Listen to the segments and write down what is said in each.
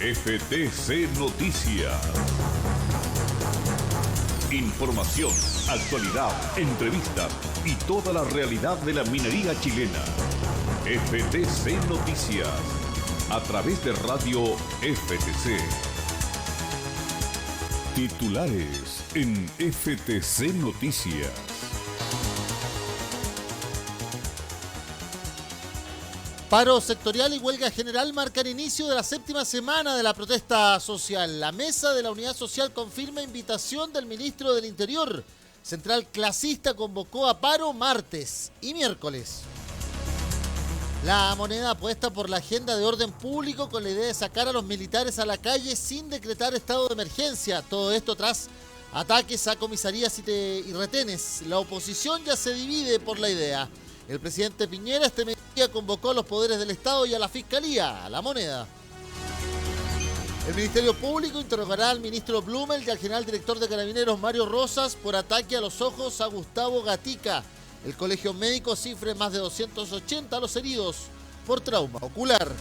FTC Noticias. Información, actualidad, entrevistas y toda la realidad de la minería chilena. FTC Noticias, a través de Radio FTC. Titulares en FTC Noticias. Paro sectorial y huelga general marcan inicio de la 7ª semana de la protesta social. La mesa de la Unidad Social confirma invitación del ministro del Interior. Central Clasista convocó a paro martes y miércoles. La Moneda apuesta por la agenda de orden público con la idea de sacar a los militares a la calle sin decretar estado de emergencia. Todo esto tras ataques a comisarías y retenes. La oposición ya se divide por la idea. El presidente Piñera este mediodía convocó a los poderes del Estado y a la Fiscalía, a la Moneda. El Ministerio Público interrogará al ministro Blumel y al general director de Carabineros Mario Rosas por ataque a los ojos a Gustavo Gatica. El Colegio Médico cifra más de 280 a los heridos por trauma ocular.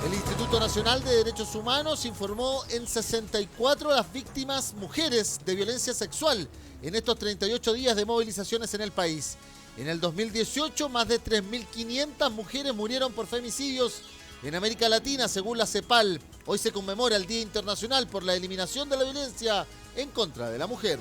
El Instituto Nacional de Derechos Humanos informó en 64 a las víctimas mujeres de violencia sexual en estos 38 días de movilizaciones en el país. En el 2018, más de 3.500 mujeres murieron por femicidios en América Latina, según la CEPAL. Hoy se conmemora el Día Internacional por la Eliminación de la Violencia en contra de la Mujer.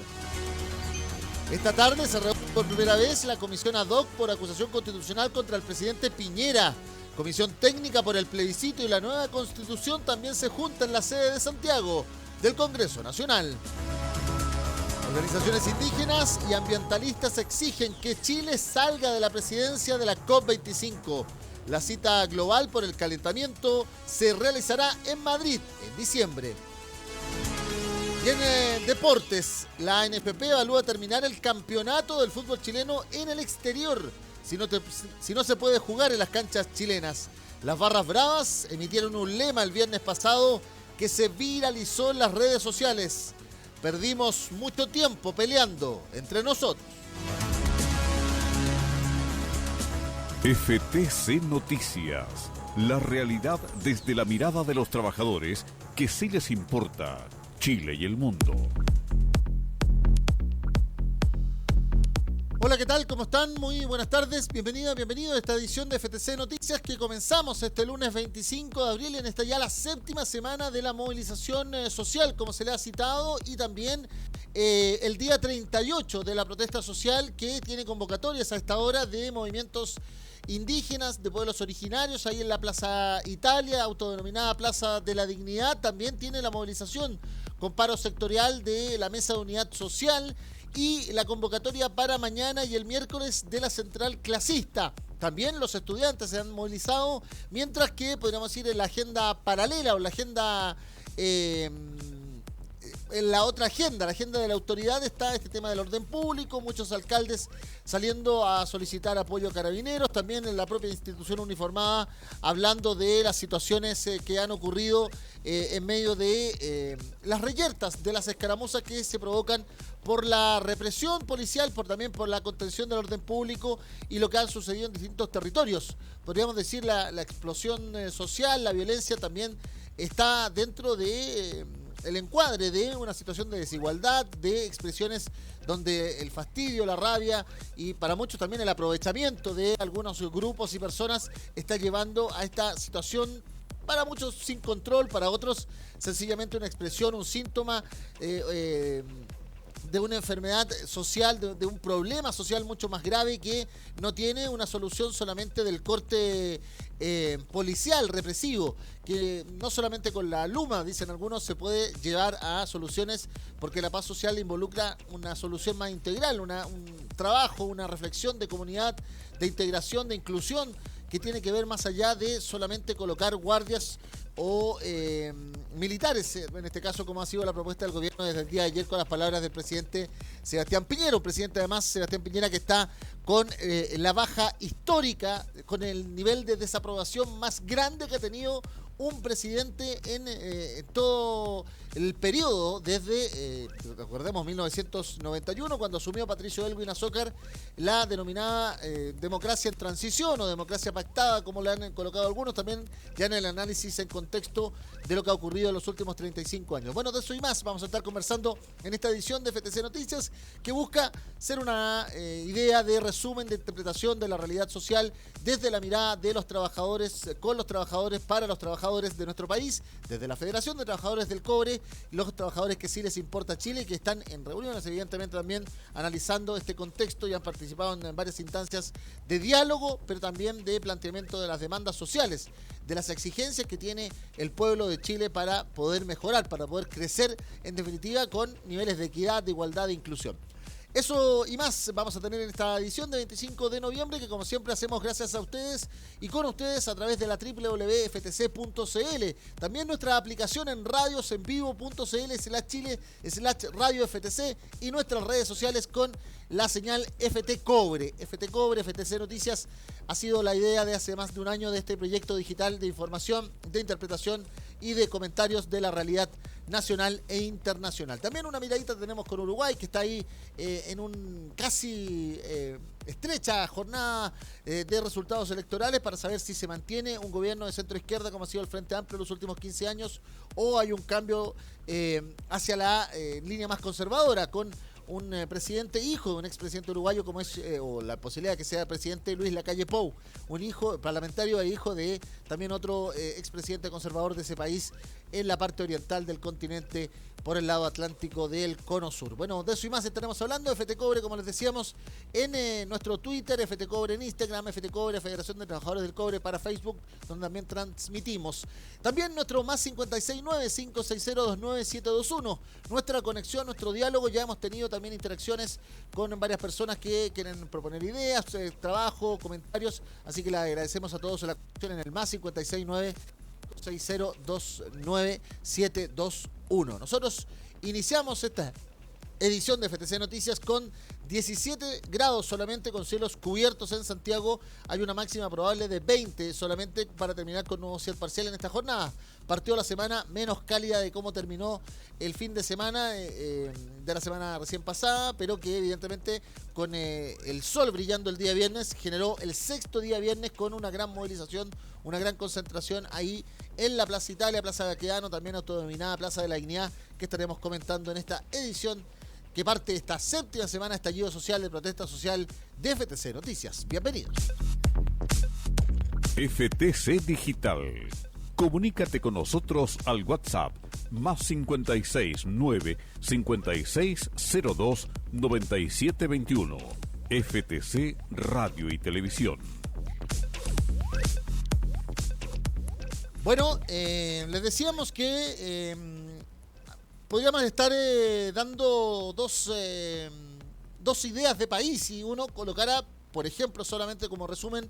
Esta tarde se reúne por primera vez la Comisión Ad Hoc por acusación constitucional contra el presidente Piñera. Comisión Técnica por el plebiscito y la nueva Constitución también se junta en la sede de Santiago del Congreso Nacional. Organizaciones indígenas y ambientalistas exigen que Chile salga de la presidencia de la COP25. La cita global por el calentamiento se realizará en Madrid en diciembre. Y en deportes, la ANFP evalúa terminar el campeonato del fútbol chileno en el exterior, si no se puede jugar en las canchas chilenas. Las Barras Bravas emitieron un lema el viernes pasado que se viralizó en las redes sociales. Perdimos mucho tiempo peleando entre nosotros. FTC Noticias. La realidad desde la mirada de los trabajadores que sí les importa Chile y el mundo. Hola, ¿qué tal? ¿Cómo están? Muy buenas tardes. Bienvenido a esta edición de FTC Noticias que comenzamos este lunes 25 de abril en esta ya la 7ª semana de la movilización social, como se le ha citado, y también el día 38 de la protesta social que tiene convocatorias a esta hora de movimientos indígenas, de pueblos originarios, ahí en la Plaza Italia, autodenominada Plaza de la Dignidad. También tiene la movilización con paro sectorial de la Mesa de Unidad Social y la convocatoria para mañana y el miércoles de la Central Clasista. También los estudiantes se han movilizado, mientras que podríamos decir en la agenda paralela o la agenda en la otra agenda, la agenda de la autoridad, está este tema del orden público, muchos alcaldes saliendo a solicitar apoyo a carabineros, también en la propia institución uniformada hablando de las situaciones que han ocurrido en medio de las reyertas, de las escaramuzas que se provocan por la represión policial, también por la contención del orden público y lo que han sucedido en distintos territorios. Podríamos decir la explosión social, la violencia también está dentro de el encuadre de una situación de desigualdad, de expresiones donde el fastidio, la rabia y para muchos también el aprovechamiento de algunos grupos y personas está llevando a esta situación, para muchos sin control, para otros sencillamente una expresión, un síntoma de una enfermedad social, de un problema social mucho más grave que no tiene una solución solamente del corte policial, represivo, que no solamente con la Luma, dicen algunos, se puede llevar a soluciones, porque la paz social involucra una solución más integral, un trabajo, una reflexión de comunidad, de integración, de inclusión, que tiene que ver más allá de solamente colocar guardias o militares, en este caso como ha sido la propuesta del gobierno desde el día de ayer con las palabras del presidente Sebastián Piñera, un presidente además Sebastián Piñera que está con la baja histórica, con el nivel de desaprobación más grande que ha tenido un presidente en todo el periodo desde, recordemos, 1991, cuando asumió Patricio Elwin Azócar la denominada democracia en transición o democracia pactada, como le han colocado algunos, también ya en el análisis en contexto de lo que ha ocurrido en los últimos 35 años. Bueno, de eso y más vamos a estar conversando en esta edición de FTC Noticias, que busca ser una idea de resumen, de interpretación de la realidad social desde la mirada de los trabajadores, con los trabajadores, para los trabajadores de nuestro país, desde la Federación de Trabajadores del Cobre, los trabajadores que sí les importa Chile, que están en reuniones, evidentemente también analizando este contexto y han participado en varias instancias de diálogo, pero también de planteamiento de las demandas sociales, de las exigencias que tiene el pueblo de Chile para poder mejorar, para poder crecer, en definitiva, con niveles de equidad, de igualdad e inclusión. Eso y más vamos a tener en esta edición de 25 de noviembre, que como siempre hacemos gracias a ustedes y con ustedes a través de la www.ftc.cl. También nuestra aplicación en radiosenvivo.cl/Chile/Radio-FTC y nuestras redes sociales con la señal FT Cobre. FT Cobre, FTC Noticias, ha sido la idea de hace más de un año de este proyecto digital de información, de interpretación y de comentarios de la realidad nacional e internacional. También una miradita tenemos con Uruguay, que está ahí en un casi estrecha jornada de resultados electorales para saber si se mantiene un gobierno de centro izquierda como ha sido el Frente Amplio en los últimos 15 años o hay un cambio hacia la línea más conservadora con un presidente hijo de un expresidente uruguayo como es, o la posibilidad de que sea presidente Luis Lacalle Pou, un hijo parlamentario e hijo de también otro expresidente conservador de ese país en la parte oriental del continente por el lado atlántico del Cono Sur. Bueno, de eso y más estaremos hablando. FT Cobre, como les decíamos, en nuestro Twitter, FT Cobre en Instagram, FT Cobre, Federación de Trabajadores del Cobre para Facebook, donde también transmitimos. También nuestro más 569-560-29721. Nuestra conexión, nuestro diálogo. Ya hemos tenido también interacciones con varias personas que quieren proponer ideas, trabajo, comentarios. Así que le agradecemos a todos la conexión en el más 569-560-29721. Nosotros iniciamos esta edición de FTC Noticias con 17 grados solamente, con cielos cubiertos en Santiago. Hay una máxima probable de 20 solamente para terminar con nuevo cielo parcial en esta jornada. Partió la semana menos cálida de cómo terminó el fin de semana de la semana recién pasada, pero que evidentemente con el sol brillando el día viernes generó el sexto día viernes con una gran movilización, una gran concentración ahí en la Plaza Italia, Plaza Baquedano, también autodenominada Plaza de la Dignidad, que estaremos comentando en esta edición que parte de esta séptima semana de estallido social, de protesta social de FTC Noticias. Bienvenidos. FTC Digital. Comunícate con nosotros al WhatsApp más 569 5602 9721. FTC Radio y Televisión. Bueno, les decíamos que podríamos estar dando dos ideas de país y uno colocara, por ejemplo, solamente como resumen,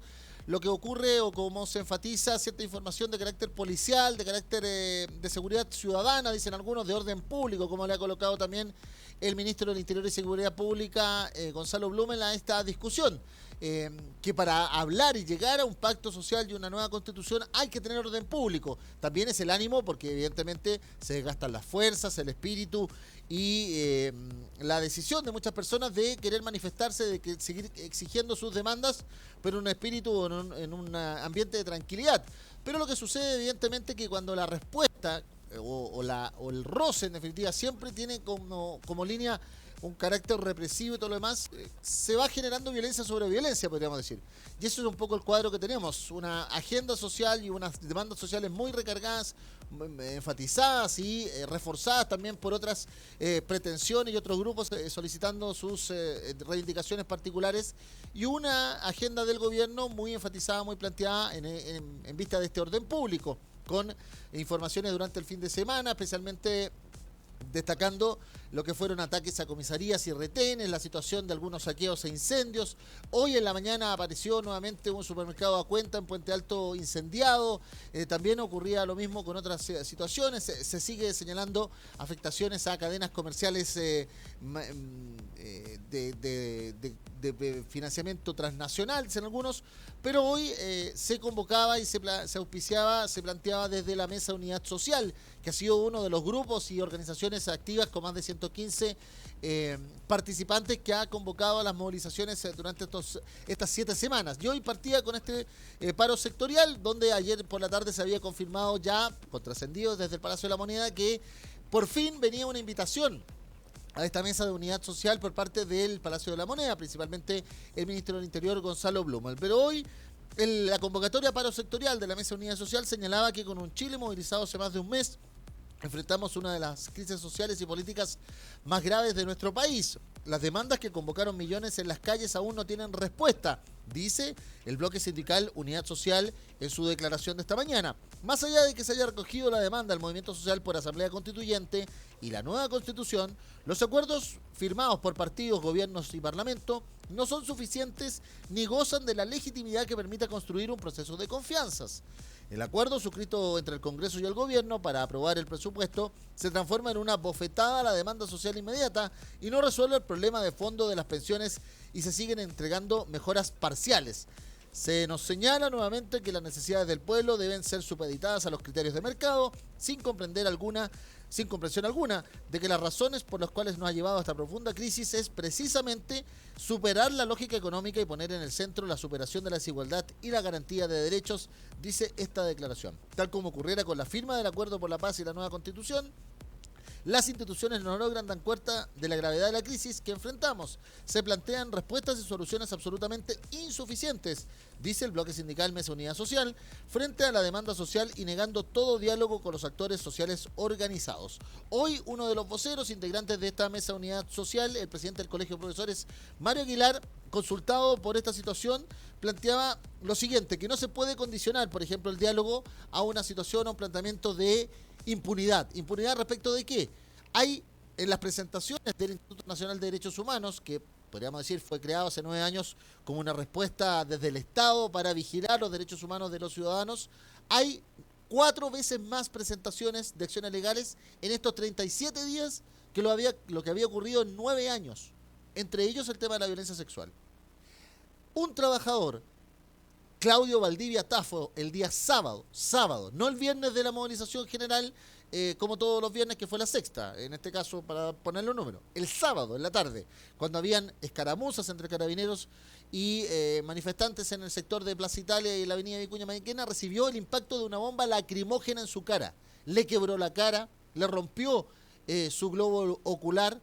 lo que ocurre o cómo se enfatiza cierta información de carácter policial, de carácter de seguridad ciudadana, dicen algunos, de orden público, como le ha colocado también el ministro del Interior y Seguridad Pública, Gonzalo Blumel, a esta discusión. Que para hablar y llegar a un pacto social y una nueva constitución hay que tener orden público. También es el ánimo porque evidentemente se desgastan las fuerzas, el espíritu y la decisión de muchas personas de querer manifestarse, de que seguir exigiendo sus demandas, pero en un espíritu, en un ambiente de tranquilidad. Pero lo que sucede evidentemente que cuando la respuesta o el roce en definitiva siempre tiene como línea un carácter represivo y todo lo demás, se va generando violencia sobre violencia, podríamos decir. Y eso es un poco el cuadro que tenemos, una agenda social y unas demandas sociales muy recargadas, enfatizadas y reforzadas también por otras pretensiones y otros grupos solicitando sus reivindicaciones particulares, y una agenda del gobierno muy enfatizada, muy planteada en vista de este orden público, con informaciones durante el fin de semana, especialmente destacando lo que fueron ataques a comisarías y retenes, la situación de algunos saqueos e incendios. Hoy en la mañana apareció nuevamente un supermercado a cuenta en Puente Alto incendiado. También ocurría lo mismo con otras situaciones. Se sigue señalando afectaciones a cadenas comerciales de de financiamiento transnacional, dicen algunos, pero hoy se convocaba y se auspiciaba, se planteaba desde la Mesa de Unidad Social, que ha sido uno de los grupos y organizaciones activas con más de 115 participantes que ha convocado a las movilizaciones durante estas 7 semanas. Y hoy partía con este paro sectorial, donde ayer por la tarde se había confirmado ya, con trascendidos desde el Palacio de la Moneda, que por fin venía una invitación a esta mesa de unidad social por parte del Palacio de la Moneda, principalmente el ministro del Interior, Gonzalo Blumel. Pero hoy la convocatoria paro sectorial de la mesa de unidad social señalaba que con un Chile movilizado hace más de un mes, enfrentamos una de las crisis sociales y políticas más graves de nuestro país. Las demandas que convocaron millones en las calles aún no tienen respuesta, dice el bloque sindical Unidad Social en su declaración de esta mañana. Más allá de que se haya recogido la demanda del movimiento social por Asamblea Constituyente y la nueva Constitución, los acuerdos firmados por partidos, gobiernos y parlamento no son suficientes ni gozan de la legitimidad que permita construir un proceso de confianzas. El acuerdo suscrito entre el Congreso y el Gobierno para aprobar el presupuesto se transforma en una bofetada a la demanda social inmediata y no resuelve el problema de fondo de las pensiones y se siguen entregando mejoras parciales. Se nos señala nuevamente que las necesidades del pueblo deben ser supeditadas a los criterios de mercado, sin comprensión alguna de que las razones por las cuales nos ha llevado a esta profunda crisis es precisamente superar la lógica económica y poner en el centro la superación de la desigualdad y la garantía de derechos, dice esta declaración. Tal como ocurriera con la firma del Acuerdo por la Paz y la nueva Constitución, las instituciones no logran dar cuenta de la gravedad de la crisis que enfrentamos. Se plantean respuestas y soluciones absolutamente insuficientes, dice el bloque sindical Mesa Unidad Social, frente a la demanda social y negando todo diálogo con los actores sociales organizados. Hoy, uno de los voceros integrantes de esta Mesa Unidad Social, el presidente del Colegio de Profesores, Mario Aguilar, consultado por esta situación, planteaba lo siguiente, que no se puede condicionar, por ejemplo, el diálogo a una situación, a un planteamiento de impunidad. ¿Impunidad respecto de qué? Hay en las presentaciones del Instituto Nacional de Derechos Humanos, que podríamos decir fue creado hace 9 años como una respuesta desde el Estado para vigilar los derechos humanos de los ciudadanos, hay 4 veces más presentaciones de acciones legales en estos 37 días que lo que había ocurrido en 9 años. Entre ellos el tema de la violencia sexual. Un trabajador, Claudio Valdivia Tafo, el día sábado, no el viernes de la movilización general, como todos los viernes, que fue la sexta, en este caso para ponerle un número, el sábado en la tarde, cuando habían escaramuzas entre carabineros y manifestantes en el sector de Plaza Italia y la avenida Vicuña Maquena, recibió el impacto de una bomba lacrimógena en su cara, le quebró la cara, le rompió su globo ocular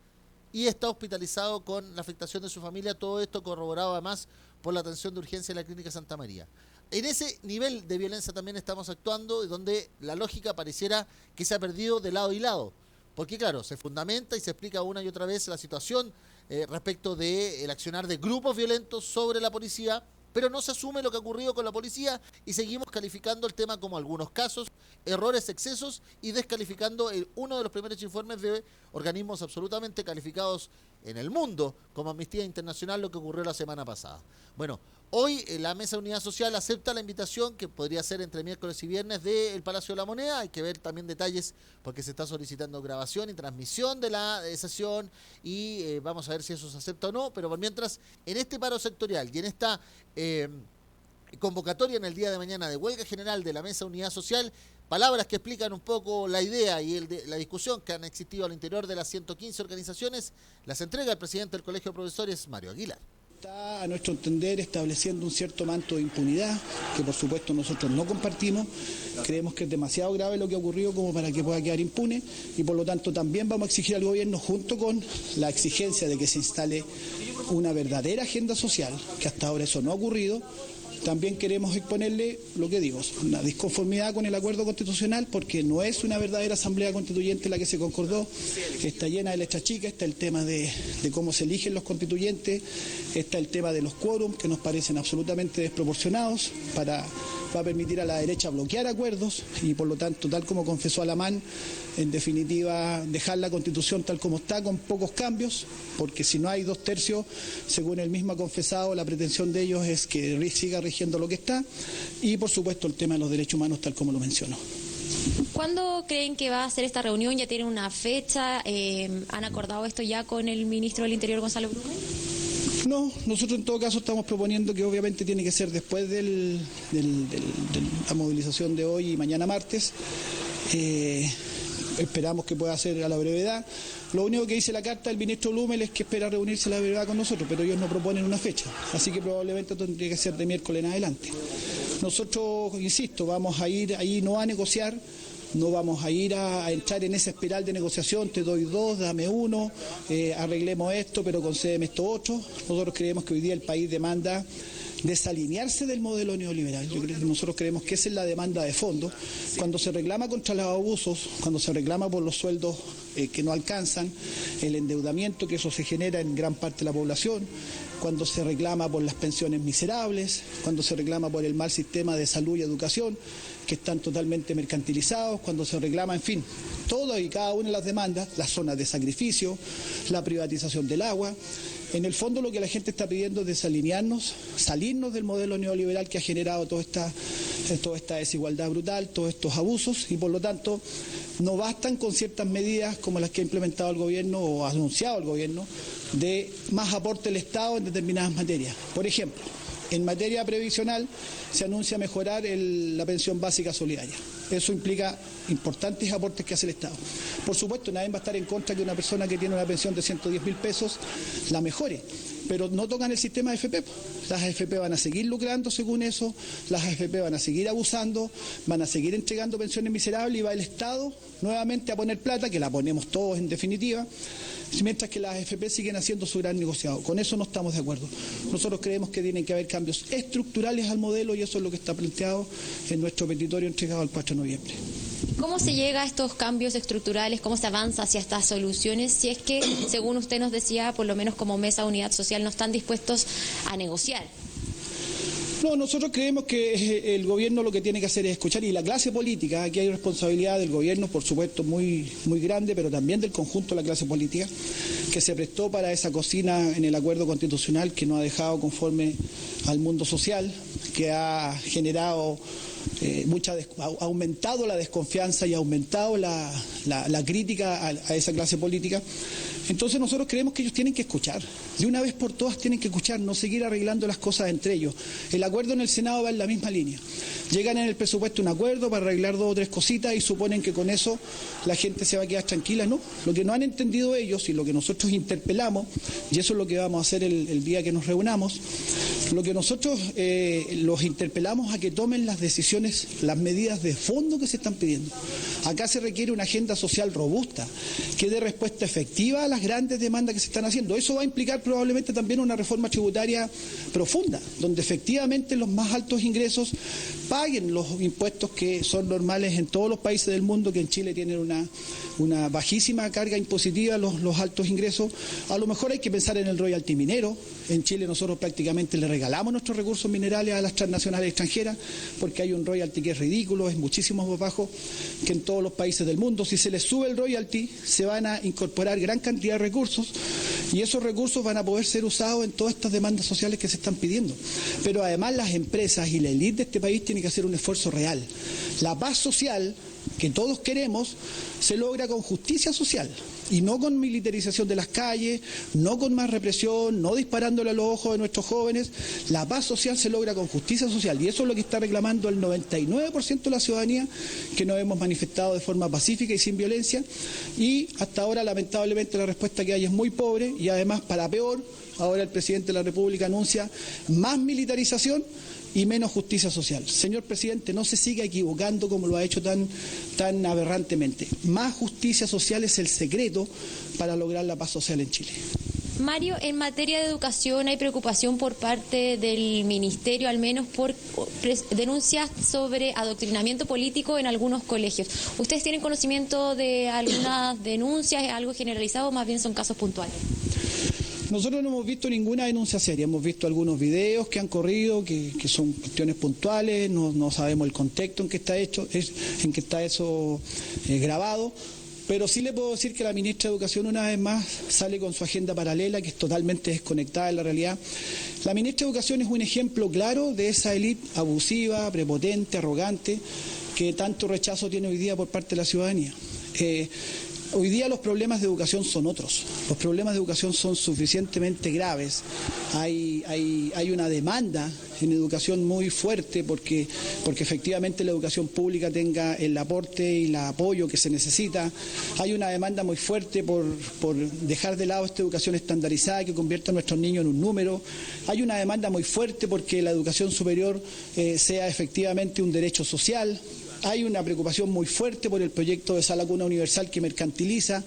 y está hospitalizado con la afectación de su familia. Todo esto corroborado además por la atención de urgencia en la Clínica Santa María. En ese nivel de violencia también estamos actuando, donde la lógica pareciera que se ha perdido de lado y lado. Porque claro, se fundamenta y se explica una y otra vez la situación respecto del accionar de grupos violentos sobre la policía, pero no se asume lo que ha ocurrido con la policía y seguimos calificando el tema como algunos casos, errores, excesos y descalificando uno de los primeros informes de organismos absolutamente calificados en el mundo como Amnistía Internacional, lo que ocurrió la semana pasada. Bueno, hoy la Mesa de Unidad Social acepta la invitación que podría ser entre miércoles y viernes del Palacio de la Moneda. Hay que ver también detalles porque se está solicitando grabación y transmisión de la sesión y vamos a ver si eso se acepta o no, pero por mientras, en este paro sectorial y en esta convocatoria en el día de mañana de huelga general de la Mesa de Unidad Social, palabras que explican un poco la idea y la discusión que han existido al interior de las 115 organizaciones, las entrega el presidente del Colegio de Profesores, Mario Aguilar. Está, a nuestro entender, estableciendo un cierto manto de impunidad, que por supuesto nosotros no compartimos. Creemos que es demasiado grave lo que ha ocurrido como para que pueda quedar impune y por lo tanto también vamos a exigir al gobierno, junto con la exigencia de que se instale una verdadera agenda social, que hasta ahora eso no ha ocurrido. También queremos exponerle lo que digo, una disconformidad con el acuerdo constitucional, porque no es una verdadera asamblea constituyente la que se concordó, está llena de letras chicas, está el tema de cómo se eligen los constituyentes, está el tema de los quórums que nos parecen absolutamente desproporcionados para permitir a la derecha bloquear acuerdos y por lo tanto, tal como confesó Alamán, en definitiva dejar la Constitución tal como está con pocos cambios, porque si no hay 2/3, según él mismo ha confesado, la pretensión de ellos es que siga rigiendo lo que está y por supuesto el tema de los derechos humanos tal como lo mencionó. ¿Cuándo creen que va a ser esta reunión? ¿Ya tienen una fecha? ¿Han acordado esto ya con el ministro del Interior, Gonzalo Blumel? No, nosotros en todo caso estamos proponiendo que obviamente tiene que ser después de la movilización de hoy y mañana martes. Esperamos que pueda ser a la brevedad. Lo único que dice la carta del ministro Blumel es que espera reunirse a la brevedad con nosotros, pero ellos no proponen una fecha, así que probablemente tendría que ser de miércoles en adelante. Nosotros, insisto, vamos a ir ahí no a negociar, no vamos a ir a entrar en esa espiral de negociación, te doy dos, dame uno, arreglemos esto, pero concédeme esto otro. Nosotros creemos que hoy día el país demanda desalinearse del modelo neoliberal. Nosotros creemos que esa es la demanda de fondo. Cuando se reclama contra los abusos, cuando se reclama por los sueldos que no alcanzan, el endeudamiento que eso se genera en gran parte de la población, cuando se reclama por las pensiones miserables, cuando se reclama por el mal sistema de salud y educación, que están totalmente mercantilizados, cuando se reclama, en fin, todas y cada una de las demandas, las zonas de sacrificio, la privatización del agua. En el fondo lo que la gente está pidiendo es desalinearnos, salirnos del modelo neoliberal que ha generado toda esta desigualdad brutal, todos estos abusos, y por lo tanto no bastan con ciertas medidas como las que ha implementado el gobierno o ha anunciado el gobierno de más aporte del Estado en determinadas materias. Por ejemplo, en materia previsional se anuncia mejorar la pensión básica solidaria. Eso implica importantes aportes que hace el Estado. Por supuesto, nadie va a estar en contra que una persona que tiene una pensión de 110.000 pesos la mejore, pero no tocan el sistema de AFP. Las AFP van a seguir lucrando según eso, las AFP van a seguir abusando, van a seguir entregando pensiones miserables y va el Estado nuevamente a poner plata, que la ponemos todos en definitiva, mientras que las AFP siguen haciendo su gran negociado. Con eso no estamos de acuerdo. Nosotros creemos que tienen que haber cambios estructurales al modelo y eso es lo que está planteado en nuestro petitorio entregado el 4 de noviembre. ¿Cómo se llega a estos cambios estructurales? ¿Cómo se avanza hacia estas soluciones? Si es que, según usted nos decía, por lo menos como Mesa Unidad Social no están dispuestos a negociar. No, nosotros creemos que el gobierno lo que tiene que hacer es escuchar, y la clase política, aquí hay responsabilidad del gobierno, por supuesto, muy grande, pero también del conjunto de la clase política, que se prestó para esa cocina en el acuerdo constitucional que no ha dejado conforme al mundo social, que ha generado ha aumentado la desconfianza y ha aumentado la crítica a esa clase política. Entonces nosotros creemos que ellos tienen que escuchar, de una vez por todas tienen que escuchar, no seguir arreglando las cosas entre ellos. El acuerdo en el Senado va en la misma línea. Llegan en el presupuesto un acuerdo para arreglar 2 o 3 cositas y suponen que con eso la gente se va a quedar tranquila. No, lo que no han entendido ellos y lo que nosotros interpelamos, y eso es lo que vamos a hacer el día que nos reunamos, lo que nosotros los interpelamos a que tomen las decisiones, las medidas de fondo que se están pidiendo. Acá se requiere una agenda social robusta, que dé respuesta efectiva a las grandes demandas que se están haciendo. Eso va a implicar probablemente también una reforma tributaria profunda, donde efectivamente los más altos ingresos paguen los impuestos que son normales en todos los países del mundo, que en Chile tienen una bajísima carga impositiva los altos ingresos. A lo mejor hay que pensar en el royalty minero. En Chile nosotros prácticamente le regalamos nuestros recursos minerales a las transnacionales extranjeras porque hay un royalty que es ridículo, es muchísimo más bajo que en todos los países del mundo. Si se les sube el royalty, se van a incorporar gran cantidad de recursos y esos recursos van a poder ser usados en todas estas demandas sociales que se están pidiendo. Pero además las empresas y la élite de este país tienen que hacer un esfuerzo real. La paz social que todos queremos se logra con justicia social y no con militarización de las calles, no con más represión, no disparándole a los ojos de nuestros jóvenes. La paz social se logra con justicia social y eso es lo que está reclamando el 99% de la ciudadanía, que nos hemos manifestado de forma pacífica y sin violencia, y hasta ahora lamentablemente la respuesta que hay es muy pobre y además, para peor, ahora el presidente de la República anuncia más militarización y menos justicia social. Señor presidente, no se siga equivocando como lo ha hecho tan aberrantemente. Más justicia social es el secreto para lograr la paz social en Chile. Mario, en materia de educación hay preocupación por parte del Ministerio, al menos por denuncias sobre adoctrinamiento político en algunos colegios. ¿Ustedes tienen conocimiento de algunas denuncias, algo generalizado o más bien son casos puntuales? Nosotros no hemos visto ninguna denuncia seria, hemos visto algunos videos que han corrido, que son cuestiones puntuales, no sabemos el contexto en que está eso grabado, pero sí le puedo decir que la ministra de Educación una vez más sale con su agenda paralela, que es totalmente desconectada de la realidad. La ministra de Educación es un ejemplo claro de esa élite abusiva, prepotente, arrogante, que tanto rechazo tiene hoy día por parte de la ciudadanía. Hoy día los problemas de educación son otros. Los problemas de educación son suficientemente graves. Hay una demanda en educación muy fuerte porque efectivamente la educación pública tenga el aporte y el apoyo que se necesita. Hay una demanda muy fuerte por dejar de lado esta educación estandarizada que convierte a nuestros niños en un número. Hay una demanda muy fuerte porque la educación superior sea efectivamente un derecho social. Hay una preocupación muy fuerte por el proyecto de Sala Cuna Universal que mercantiliza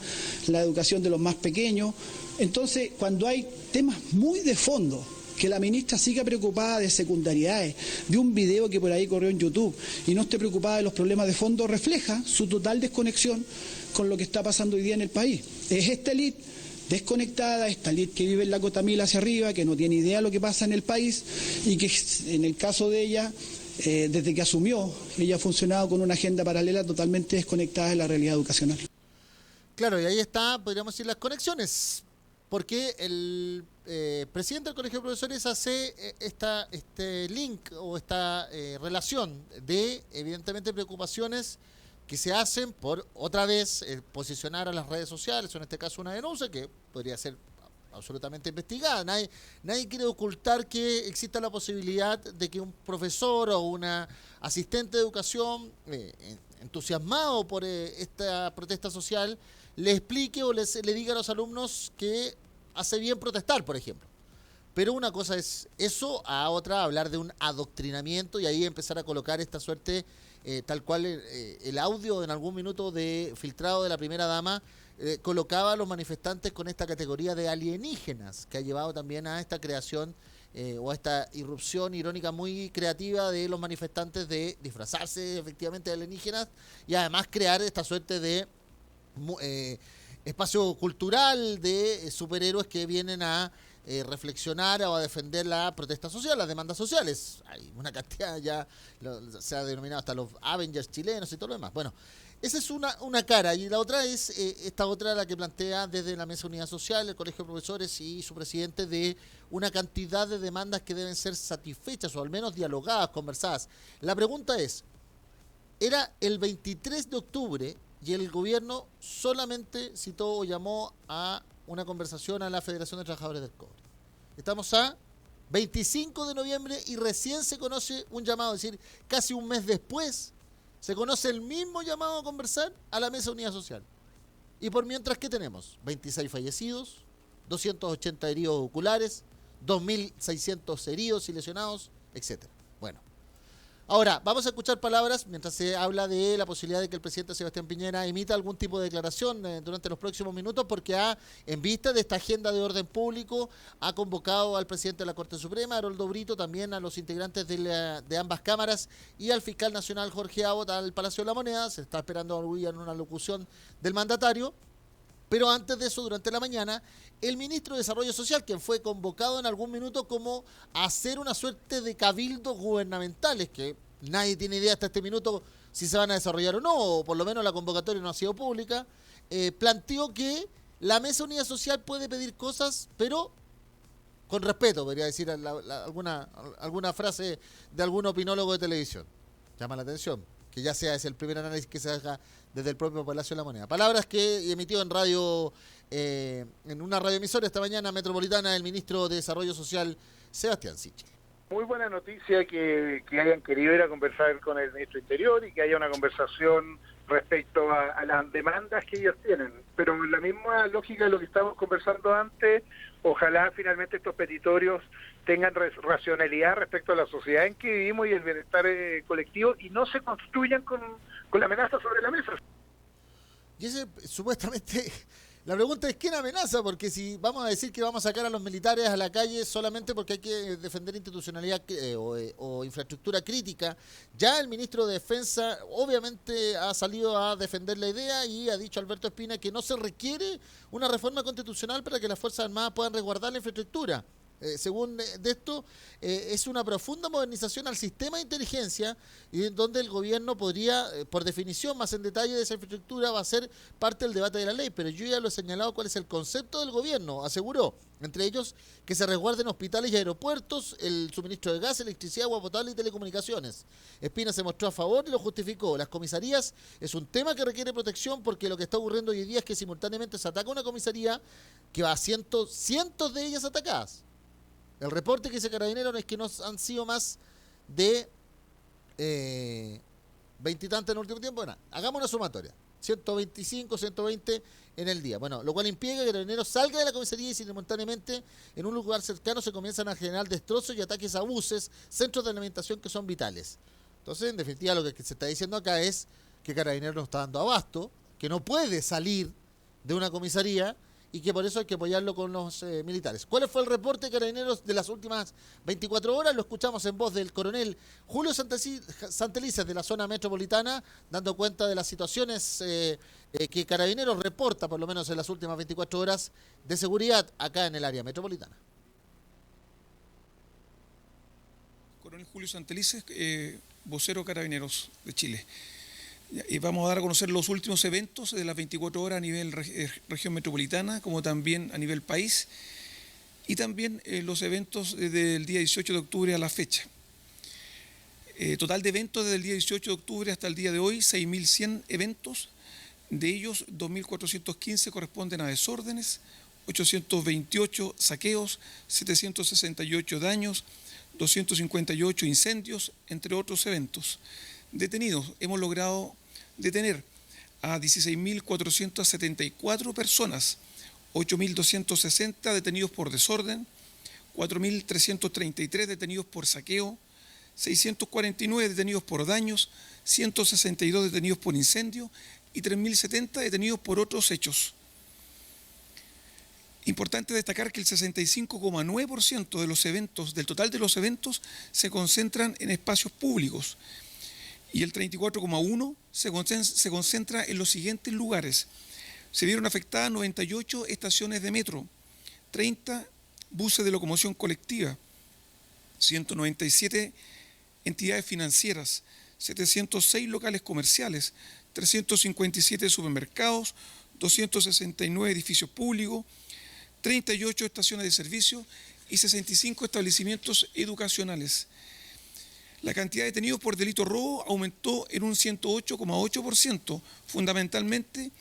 la educación de los más pequeños. Entonces, cuando hay temas muy de fondo, que la ministra siga preocupada de secundariedades, de un video que por ahí corrió en YouTube y no esté preocupada de los problemas de fondo, refleja su total desconexión con lo que está pasando hoy día en el país. Es esta élite desconectada, esta élite que vive en la cota mil hacia arriba, que no tiene idea de lo que pasa en el país y que en el caso de ella, desde que asumió, ella ha funcionado con una agenda paralela totalmente desconectada de la realidad educacional. Claro, y ahí está, podríamos decir, las conexiones, porque el presidente del Colegio de Profesores hace este link o esta relación de, evidentemente, preocupaciones que se hacen por, otra vez, posicionar a las redes sociales, o en este caso una denuncia que podría ser absolutamente investigada. Nadie quiere ocultar que exista la posibilidad de que un profesor o una asistente de educación entusiasmado por esta protesta social le explique o le diga a los alumnos que hace bien protestar, por ejemplo. Pero una cosa es eso, a otra hablar de un adoctrinamiento y ahí empezar a colocar esta suerte, tal cual el audio en algún minuto de filtrado de la primera dama colocaba a los manifestantes con esta categoría de alienígenas, que ha llevado también a esta creación o a esta irrupción irónica muy creativa de los manifestantes de disfrazarse efectivamente de alienígenas y además crear esta suerte de espacio cultural de superhéroes que vienen a reflexionar o a defender la protesta social, las demandas sociales. Hay una cantidad ya, se ha denominado hasta los Avengers chilenos y todo lo demás. Bueno, esa es una cara, y la otra es esta otra, la que plantea desde la Mesa de Unidad Social, el Colegio de Profesores y su presidente, de una cantidad de demandas que deben ser satisfechas o al menos dialogadas, conversadas. La pregunta es, era el 23 de octubre y el gobierno solamente citó o llamó a una conversación a la Federación de Trabajadores del Cobre. Estamos a 25 de noviembre y recién se conoce un llamado, es decir, casi un mes después se conoce el mismo llamado a conversar a la Mesa de Unidad Social. Y por mientras, ¿qué tenemos? 26 fallecidos, 280 heridos oculares, 2.600 heridos y lesionados, etc. Bueno, ahora vamos a escuchar palabras mientras se habla de la posibilidad de que el presidente Sebastián Piñera emita algún tipo de declaración durante los próximos minutos, porque en vista de esta agenda de orden público, ha convocado al presidente de la Corte Suprema, Haroldo Brito, también a los integrantes de ambas cámaras y al fiscal nacional Jorge Abot al Palacio de la Moneda. Se está esperando en una locución del mandatario. Pero antes de eso, durante la mañana, el ministro de Desarrollo Social, quien fue convocado en algún minuto como a hacer una suerte de cabildos gubernamentales, que nadie tiene idea hasta este minuto si se van a desarrollar o no, o por lo menos la convocatoria no ha sido pública, planteó que la Mesa de Unidad Social puede pedir cosas, pero con respeto, podría decir alguna frase de algún opinólogo de televisión. Llama la atención, que ya sea es el primer análisis que se haga desde el propio Palacio de la Moneda. Palabras que emitió en una radioemisora esta mañana metropolitana el ministro de Desarrollo Social, Sebastián Sichel. Muy buena noticia que hayan querido ir a conversar con el ministro de Interior y que haya una conversación respecto a las demandas que ellos tienen. Pero en la misma lógica de lo que estábamos conversando antes, ojalá finalmente estos petitorios tengan racionalidad respecto a la sociedad en que vivimos y el bienestar colectivo y no se construyan con la amenaza sobre la mesa. Y ese, supuestamente, la pregunta es ¿quién amenaza? Porque si vamos a decir que vamos a sacar a los militares a la calle solamente porque hay que defender institucionalidad o infraestructura crítica, ya el ministro de Defensa obviamente ha salido a defender la idea y ha dicho Alberto Espina que no se requiere una reforma constitucional para que las Fuerzas Armadas puedan resguardar la infraestructura. según de esto, es una profunda modernización al sistema de inteligencia y en donde el gobierno podría, por definición, más en detalle de esa infraestructura, va a ser parte del debate de la ley, pero yo ya lo he señalado cuál es el concepto del gobierno, aseguró, entre ellos que se resguarden hospitales y aeropuertos, el suministro de gas, electricidad, agua potable y telecomunicaciones. Espina se mostró a favor y lo justificó. Las comisarías es un tema que requiere protección porque lo que está ocurriendo hoy día es que simultáneamente se ataca una comisaría que va a cientos de ellas atacadas. El reporte que dice Carabineros es que no han sido más de 20 y tantos en el último tiempo. Bueno, hagamos una sumatoria. 125, 120 en el día. Bueno, lo cual impide que Carabineros salga de la comisaría y simultáneamente en un lugar cercano se comienzan a generar destrozos y ataques a buses, centros de alimentación que son vitales. Entonces, en definitiva, lo que se está diciendo acá es que Carabineros no está dando abasto, que no puede salir de una comisaría y que por eso hay que apoyarlo con los militares. ¿Cuál fue el reporte de Carabineros de las últimas 24 horas? Lo escuchamos en voz del coronel Julio Santelices de la zona metropolitana, dando cuenta de las situaciones que Carabineros reporta, por lo menos en las últimas 24 horas, de seguridad acá en el área metropolitana. Coronel Julio Santelices, vocero Carabineros de Chile. Y vamos a dar a conocer los últimos eventos de las 24 horas a nivel región metropolitana, como también a nivel país, y también los eventos desde el día 18 de octubre a la fecha. Total de eventos desde el día 18 de octubre hasta el día de hoy, 6.100 eventos, de ellos 2.415 corresponden a desórdenes, 828 saqueos, 768 daños, 258 incendios, entre otros eventos. Detenidos, hemos logrado detener a 16.474 personas, 8.260 detenidos por desorden, 4.333 detenidos por saqueo, 649 detenidos por daños, 162 detenidos por incendio y 3.070 detenidos por otros hechos. Importante destacar que el 65,9% de los eventos, del total de los eventos, se concentran en espacios públicos y el 34,1% se concentra en los siguientes lugares. Se vieron afectadas 98 estaciones de metro, 30 buses de locomoción colectiva, 197 entidades financieras, 706 locales comerciales, 357 supermercados, 269 edificios públicos, 38 estaciones de servicio y 65 establecimientos educacionales. La cantidad de detenidos por delito robo aumentó en un 108,8%, fundamentalmente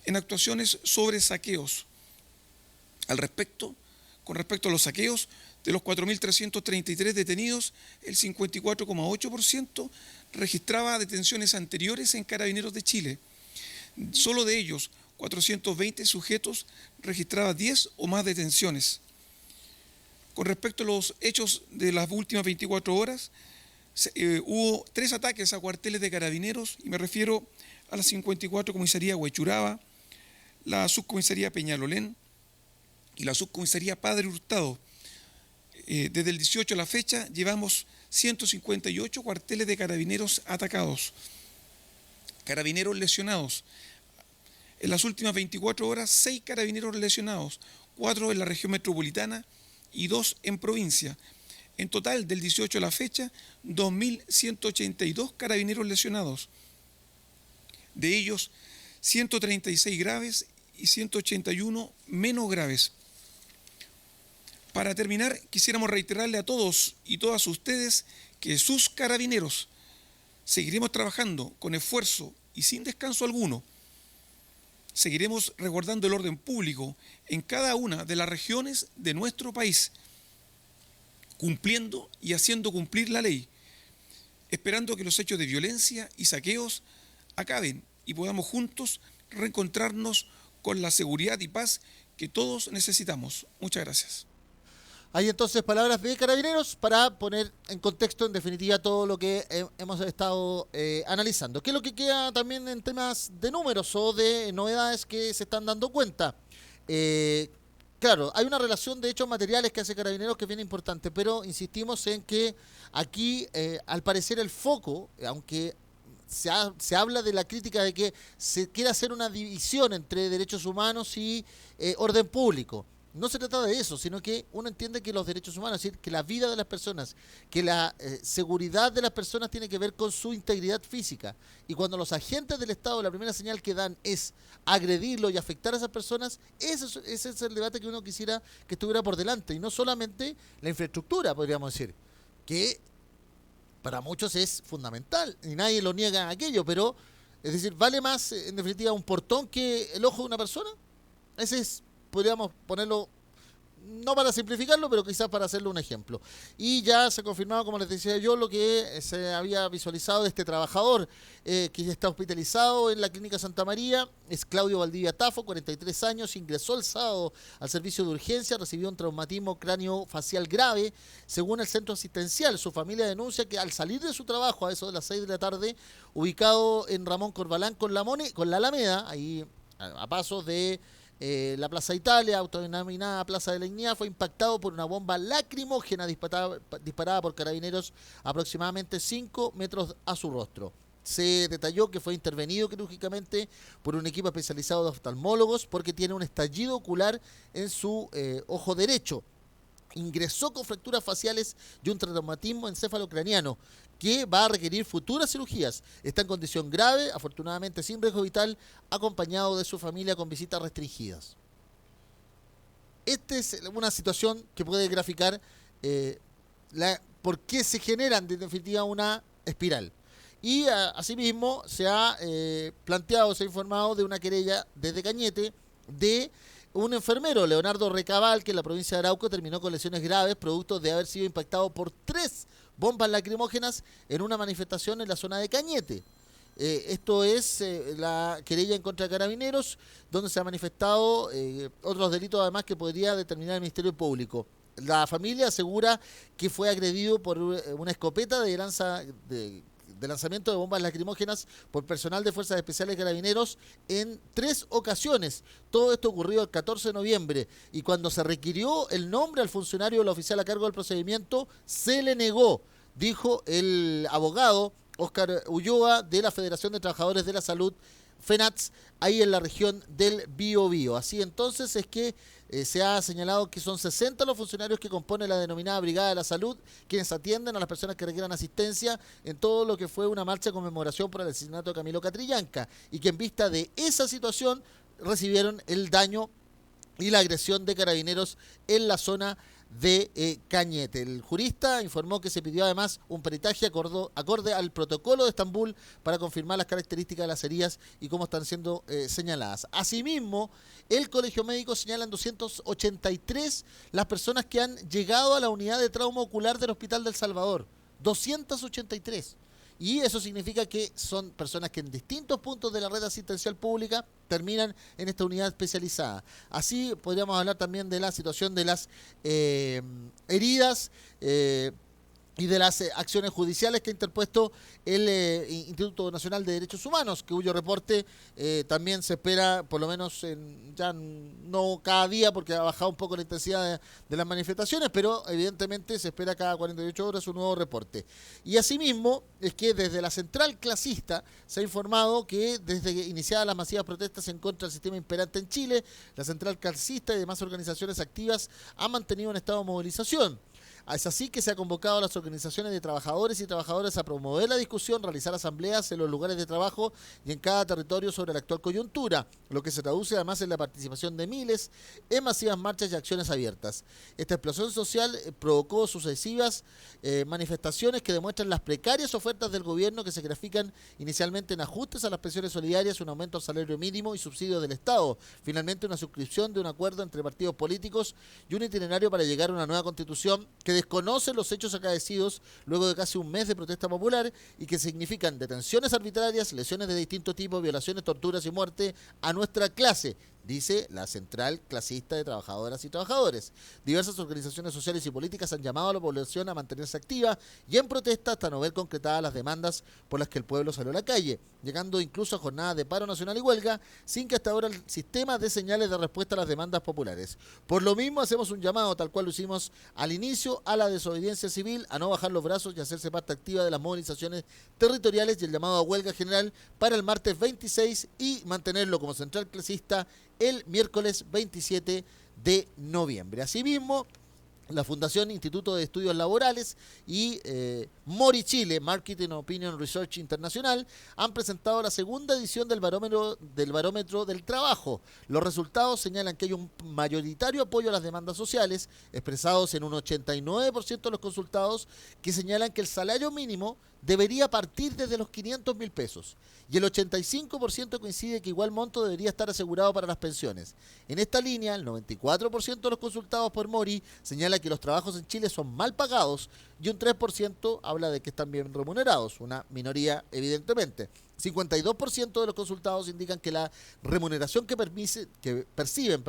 en actuaciones sobre saqueos. Con respecto a los saqueos, de los 4.333 detenidos, el 54,8% registraba detenciones anteriores en Carabineros de Chile. Solo de ellos, 420 sujetos registraban 10 o más detenciones. Con respecto a los hechos de las últimas 24 horas, hubo 3 ataques a cuarteles de Carabineros, y me refiero a la 54 Comisaría Huechuraba, la Subcomisaría Peñalolén y la Subcomisaría Padre Hurtado. Desde el 18 a la fecha llevamos 158 cuarteles de Carabineros atacados, Carabineros lesionados. En las últimas 24 horas, 6 Carabineros lesionados, 4 en la región metropolitana y 2 en provincia. En total, del 18 a la fecha, 2.182 Carabineros lesionados. De ellos, 136 graves y 181 menos graves. Para terminar, quisiéramos reiterarle a todos y todas ustedes que sus Carabineros seguiremos trabajando con esfuerzo y sin descanso alguno. Seguiremos resguardando el orden público en cada una de las regiones de nuestro país, cumpliendo y haciendo cumplir la ley, esperando que los hechos de violencia y saqueos acaben y podamos juntos reencontrarnos con la seguridad y paz que todos necesitamos. Muchas gracias. Hay entonces palabras de Carabineros para poner en contexto, en definitiva, todo lo que hemos estado analizando. ¿Qué es lo que queda también en temas de números o de novedades que se están dando cuenta? Claro, hay una relación de hechos materiales que hace Carabineros que es bien importante, pero insistimos en que aquí, al parecer, el foco, aunque se habla de la crítica de que se quiere hacer una división entre derechos humanos y orden público, no se trata de eso, sino que uno entiende que los derechos humanos, es decir, que la vida de las personas, que la seguridad de las personas tiene que ver con su integridad física. Y cuando los agentes del Estado, la primera señal que dan es agredirlo y afectar a esas personas, ese es el debate que uno quisiera que estuviera por delante. Y no solamente la infraestructura, podríamos decir, que para muchos es fundamental, y nadie lo niega aquello, pero, es decir, ¿vale más, en definitiva, un portón que el ojo de una persona? Ese es, podríamos ponerlo, no para simplificarlo, pero quizás para hacerle un ejemplo. Y ya se ha confirmado, como les decía yo, lo que se había visualizado de este trabajador que ya está hospitalizado en la Clínica Santa María. Es Claudio Valdivia Tafo, 43 años, ingresó el sábado al servicio de urgencia, recibió un traumatismo cráneo-facial grave. Según el centro asistencial, su familia denuncia que al salir de su trabajo a eso de las 6 de la tarde, ubicado en Ramón Corbalán con la Alameda, ahí a pasos de la Plaza Italia, autodenominada Plaza de la Dignidad, fue impactado por una bomba lacrimógena disparada por carabineros aproximadamente 5 metros a su rostro. Se detalló que fue intervenido quirúrgicamente por un equipo especializado de oftalmólogos porque tiene un estallido ocular en su ojo derecho. Ingresó con fracturas faciales y un traumatismo encefalocraniano que va a requerir futuras cirugías. Está en condición grave, afortunadamente sin riesgo vital, acompañado de su familia con visitas restringidas. Esta es una situación que puede graficar por qué se genera en definitiva una espiral. Y asimismo se ha planteado, se ha informado de una querella desde Cañete de un enfermero, Leonardo Recabal, que en la provincia de Arauco terminó con lesiones graves producto de haber sido impactado por 3 bombas lacrimógenas en una manifestación en la zona de Cañete. Esto es la querella en contra de Carabineros, donde se han manifestado otros delitos además que podría determinar el Ministerio Público. La familia asegura que fue agredido por una escopeta de lanzamiento de bombas lacrimógenas por personal de Fuerzas Especiales de Carabineros en 3 ocasiones. Todo esto ocurrió el 14 de noviembre y cuando se requirió el nombre al funcionario o la oficial a cargo del procedimiento, se le negó, dijo el abogado Óscar Ulloa de la Federación de Trabajadores de la Salud, FENATS, ahí en la región del Biobío. Así entonces es que se ha señalado que son 60 los funcionarios que componen la denominada Brigada de la Salud, quienes atienden a las personas que requieran asistencia en todo lo que fue una marcha de conmemoración por el asesinato de Camilo Catrillanca, y que en vista de esa situación recibieron el daño y la agresión de Carabineros en la zona de Cañete. El jurista informó que se pidió además un peritaje acorde al protocolo de Estambul para confirmar las características de las heridas y cómo están siendo señaladas. Asimismo, el Colegio Médico señala en 283 las personas que han llegado a la unidad de trauma ocular del Hospital del Salvador. 283. Y eso significa que son personas que en distintos puntos de la red asistencial pública terminan en esta unidad especializada. Así podríamos hablar también de la situación de las heridas y de las acciones judiciales que ha interpuesto el Instituto Nacional de Derechos Humanos, cuyo reporte también se espera, por lo menos ya no cada día, porque ha bajado un poco la intensidad de las manifestaciones, pero evidentemente se espera cada 48 horas un nuevo reporte. Y asimismo es que desde la central clasista se ha informado que desde que iniciadas las masivas protestas en contra del sistema imperante en Chile, la central clasista y demás organizaciones activas han mantenido un estado de movilización. Es así que se ha convocado a las organizaciones de trabajadores y trabajadoras a promover la discusión, realizar asambleas en los lugares de trabajo y en cada territorio sobre la actual coyuntura, lo que se traduce además en la participación de miles en masivas marchas y acciones abiertas. Esta explosión social provocó sucesivas manifestaciones que demuestran las precarias ofertas del gobierno, que se grafican inicialmente en ajustes a las pensiones solidarias, un aumento al salario mínimo y subsidios del Estado, finalmente una suscripción de un acuerdo entre partidos políticos y un itinerario para llegar a una nueva constitución que desconoce los hechos acaecidos luego de casi un mes de protesta popular y que significan detenciones arbitrarias, lesiones de distinto tipo, violaciones, torturas y muerte a nuestra clase, dice la Central Clasista de Trabajadoras y Trabajadores. Diversas organizaciones sociales y políticas han llamado a la población a mantenerse activa y en protesta hasta no ver concretadas las demandas por las que el pueblo salió a la calle, llegando incluso a jornadas de paro nacional y huelga, sin que hasta ahora el sistema dé señales de respuesta a las demandas populares. Por lo mismo hacemos un llamado, tal cual lo hicimos al inicio, a la desobediencia civil, a no bajar los brazos y hacerse parte activa de las movilizaciones territoriales y el llamado a huelga general para el martes 26 y mantenerlo como Central Clasista el miércoles 27 de noviembre. Asimismo, la Fundación Instituto de Estudios Laborales y Mori Chile, Marketing Opinion Research Internacional, han presentado la segunda edición del barómetro del trabajo. Los resultados señalan que hay un mayoritario apoyo a las demandas sociales, expresados en un 89% de los consultados, que señalan que el salario mínimo debería partir desde los 500.000 pesos. Y el 85% coincide que igual monto debería estar asegurado para las pensiones. En esta línea, el 94% de los consultados por Mori señala que los trabajos en Chile son mal pagados y un 3% habla de que están bien remunerados, una minoría evidentemente. 52% de los consultados indican que la remuneración que perciben,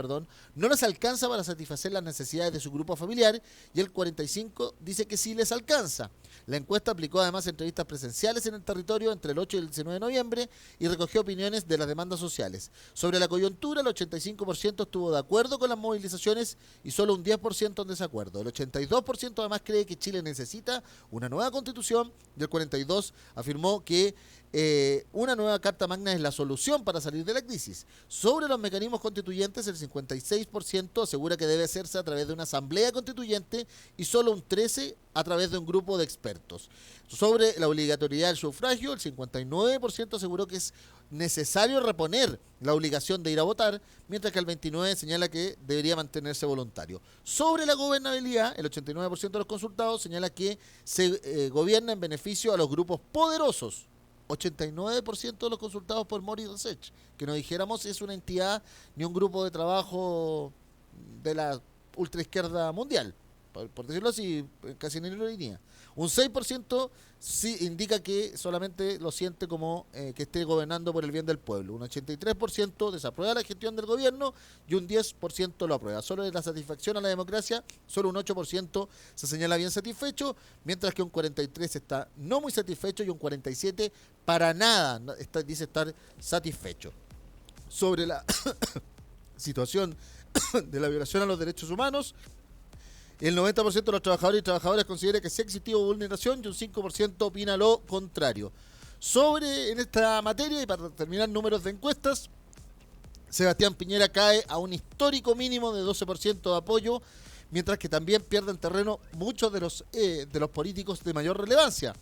no les alcanza para satisfacer las necesidades de su grupo familiar, y el 45% dice que sí les alcanza. La encuesta aplicó además entrevistas presenciales en el territorio entre el 8 y el 19 de noviembre y recogió opiniones de las demandas sociales. Sobre la coyuntura, el 85% estuvo de acuerdo con las movilizaciones y solo un 10% en desacuerdo. El 82% además cree que Chile necesita una nueva constitución y el 42% afirmó que una nueva Carta Magna es la solución para salir de la crisis. Sobre los mecanismos constituyentes, el 56% asegura que debe hacerse a través de una asamblea constituyente y solo un 13% a través de un grupo de expertos. Sobre la obligatoriedad del sufragio, el 59% aseguró que es necesario reponer la obligación de ir a votar, mientras que el 29% señala que debería mantenerse voluntario. Sobre la gobernabilidad, el 89% de los consultados señala que se gobierna en beneficio a los grupos poderosos. 89% de los consultados por Mori Research, que no dijéramos es una entidad ni un grupo de trabajo de la ultraizquierda mundial, por decirlo así, casi ni lo diría. Un 6% sí indica que solamente lo siente como que esté gobernando por el bien del pueblo. Un 83% desaprueba la gestión del gobierno y un 10% lo aprueba. Solo de la satisfacción a la democracia, solo un 8% se señala bien satisfecho, mientras que un 43% está no muy satisfecho y un 47% para nada dice estar satisfecho. Sobre la situación de la violación a los derechos humanos, el 90% de los trabajadores y trabajadoras considera que sí ha existido vulneración y un 5% opina lo contrario. En esta materia, y para terminar números de encuestas, Sebastián Piñera cae a un histórico mínimo de 12% de apoyo, mientras que también pierden terreno muchos de los políticos de mayor relevancia.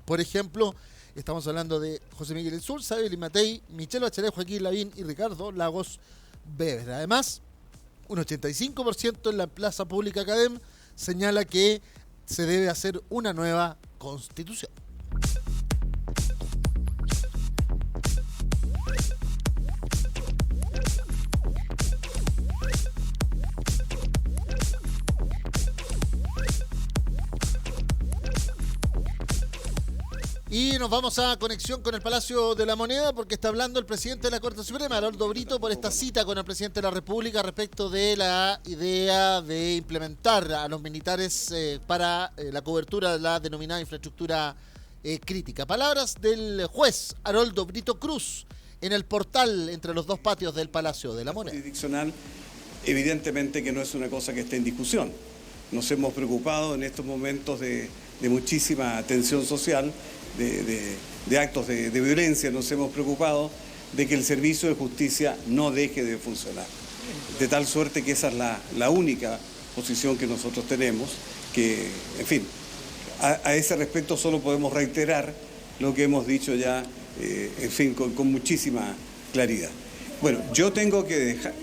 Por ejemplo, estamos hablando de José Miguel Insulza, Evelyn Matei, Michelle Bachelet, Joaquín Lavín y Ricardo Lagos Weber. Además, un 85% en la plaza pública Academ señala que se debe hacer una nueva constitución. Y nos vamos a conexión con el Palacio de la Moneda porque está hablando el presidente de la Corte Suprema, Aroldo Brito, por esta cita con el presidente de la República respecto de la idea de implementar a los militares para la cobertura de la denominada infraestructura crítica. Palabras del juez Aroldo Brito Cruz en el portal entre los dos patios del Palacio de la Moneda. Jurisdiccional, evidentemente que no es una cosa que esté en discusión. Nos hemos preocupado en estos momentos de muchísima tensión social, de actos de violencia, nos hemos preocupado de que el servicio de justicia no deje de funcionar. De tal suerte que esa es la única posición que nosotros tenemos, que, en fin, a ese respecto solo podemos reiterar lo que hemos dicho ya, en fin, con muchísima claridad. Bueno, yo tengo que dejar...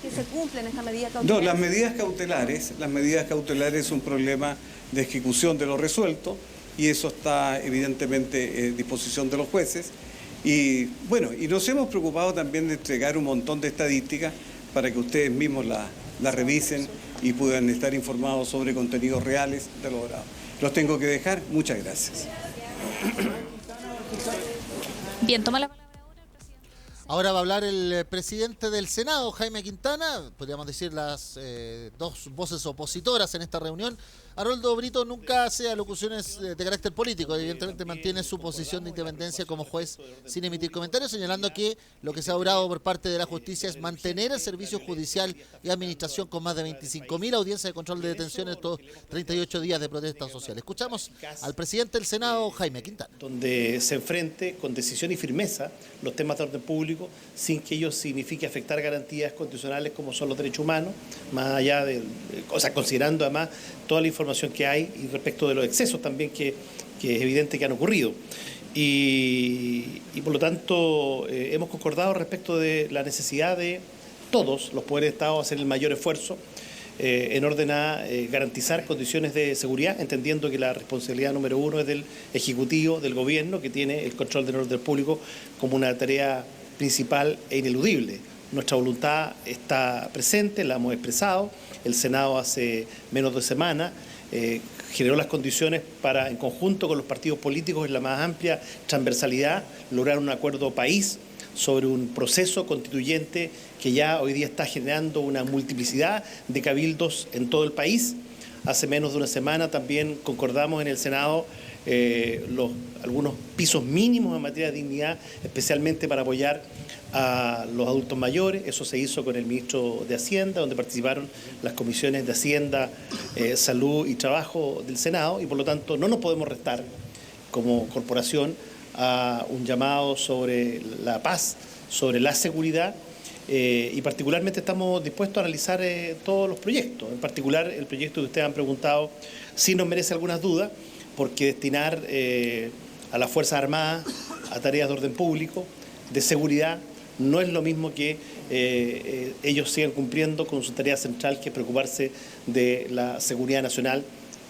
¿Que se cumplen estas medidas cautelares? No, las medidas cautelares es un problema de ejecución de lo resuelto y eso está evidentemente en disposición de los jueces. Y bueno, y nos hemos preocupado también de entregar un montón de estadísticas para que ustedes mismos la revisen y puedan estar informados sobre contenidos reales de lo logrado. Los tengo que dejar. Muchas gracias. Bien, toma la palabra. Ahora va a hablar el presidente del Senado, Jaime Quintana, podríamos decir las dos voces opositoras en esta reunión. Haroldo Brito nunca hace alocuciones de carácter político, evidentemente mantiene su posición de independencia como juez sin emitir comentarios, señalando que lo que se ha logrado por parte de la justicia es mantener el servicio judicial y administración con más de 25.000 audiencias de control de detención en estos 38 días de protesta social. Escuchamos al presidente del Senado, Jaime Quintana. Donde se enfrente con decisión y firmeza los temas de orden público sin que ello signifique afectar garantías constitucionales como son los derechos humanos, más allá de, o sea, considerando además toda la información que hay y respecto de los excesos también que es evidente que han ocurrido. Y por lo tanto hemos concordado respecto de la necesidad de todos los poderes de Estado hacer el mayor esfuerzo en orden a garantizar condiciones de seguridad, entendiendo que la responsabilidad número uno es del Ejecutivo, del Gobierno, que tiene el control del orden público como una tarea principal e ineludible. Nuestra voluntad está presente, la hemos expresado. El Senado hace menos de semana generó las condiciones para, en conjunto con los partidos políticos, en la más amplia transversalidad, lograr un acuerdo país sobre un proceso constituyente que ya hoy día está generando una multiplicidad de cabildos en todo el país. Hace menos de una semana también concordamos en el Senado algunos pisos mínimos en materia de dignidad, especialmente para apoyar a los adultos mayores. Eso se hizo con el ministro de Hacienda, donde participaron las comisiones de Hacienda, Salud y Trabajo del Senado, y por lo tanto no nos podemos restar como corporación a un llamado sobre la paz, sobre la seguridad, y particularmente estamos dispuestos a analizar todos los proyectos. En particular, el proyecto que ustedes han preguntado sí nos merece algunas dudas, porque destinar a las Fuerzas Armadas a tareas de orden público, de seguridad, no es lo mismo que ellos sigan cumpliendo con su tarea central, que es preocuparse de la seguridad nacional,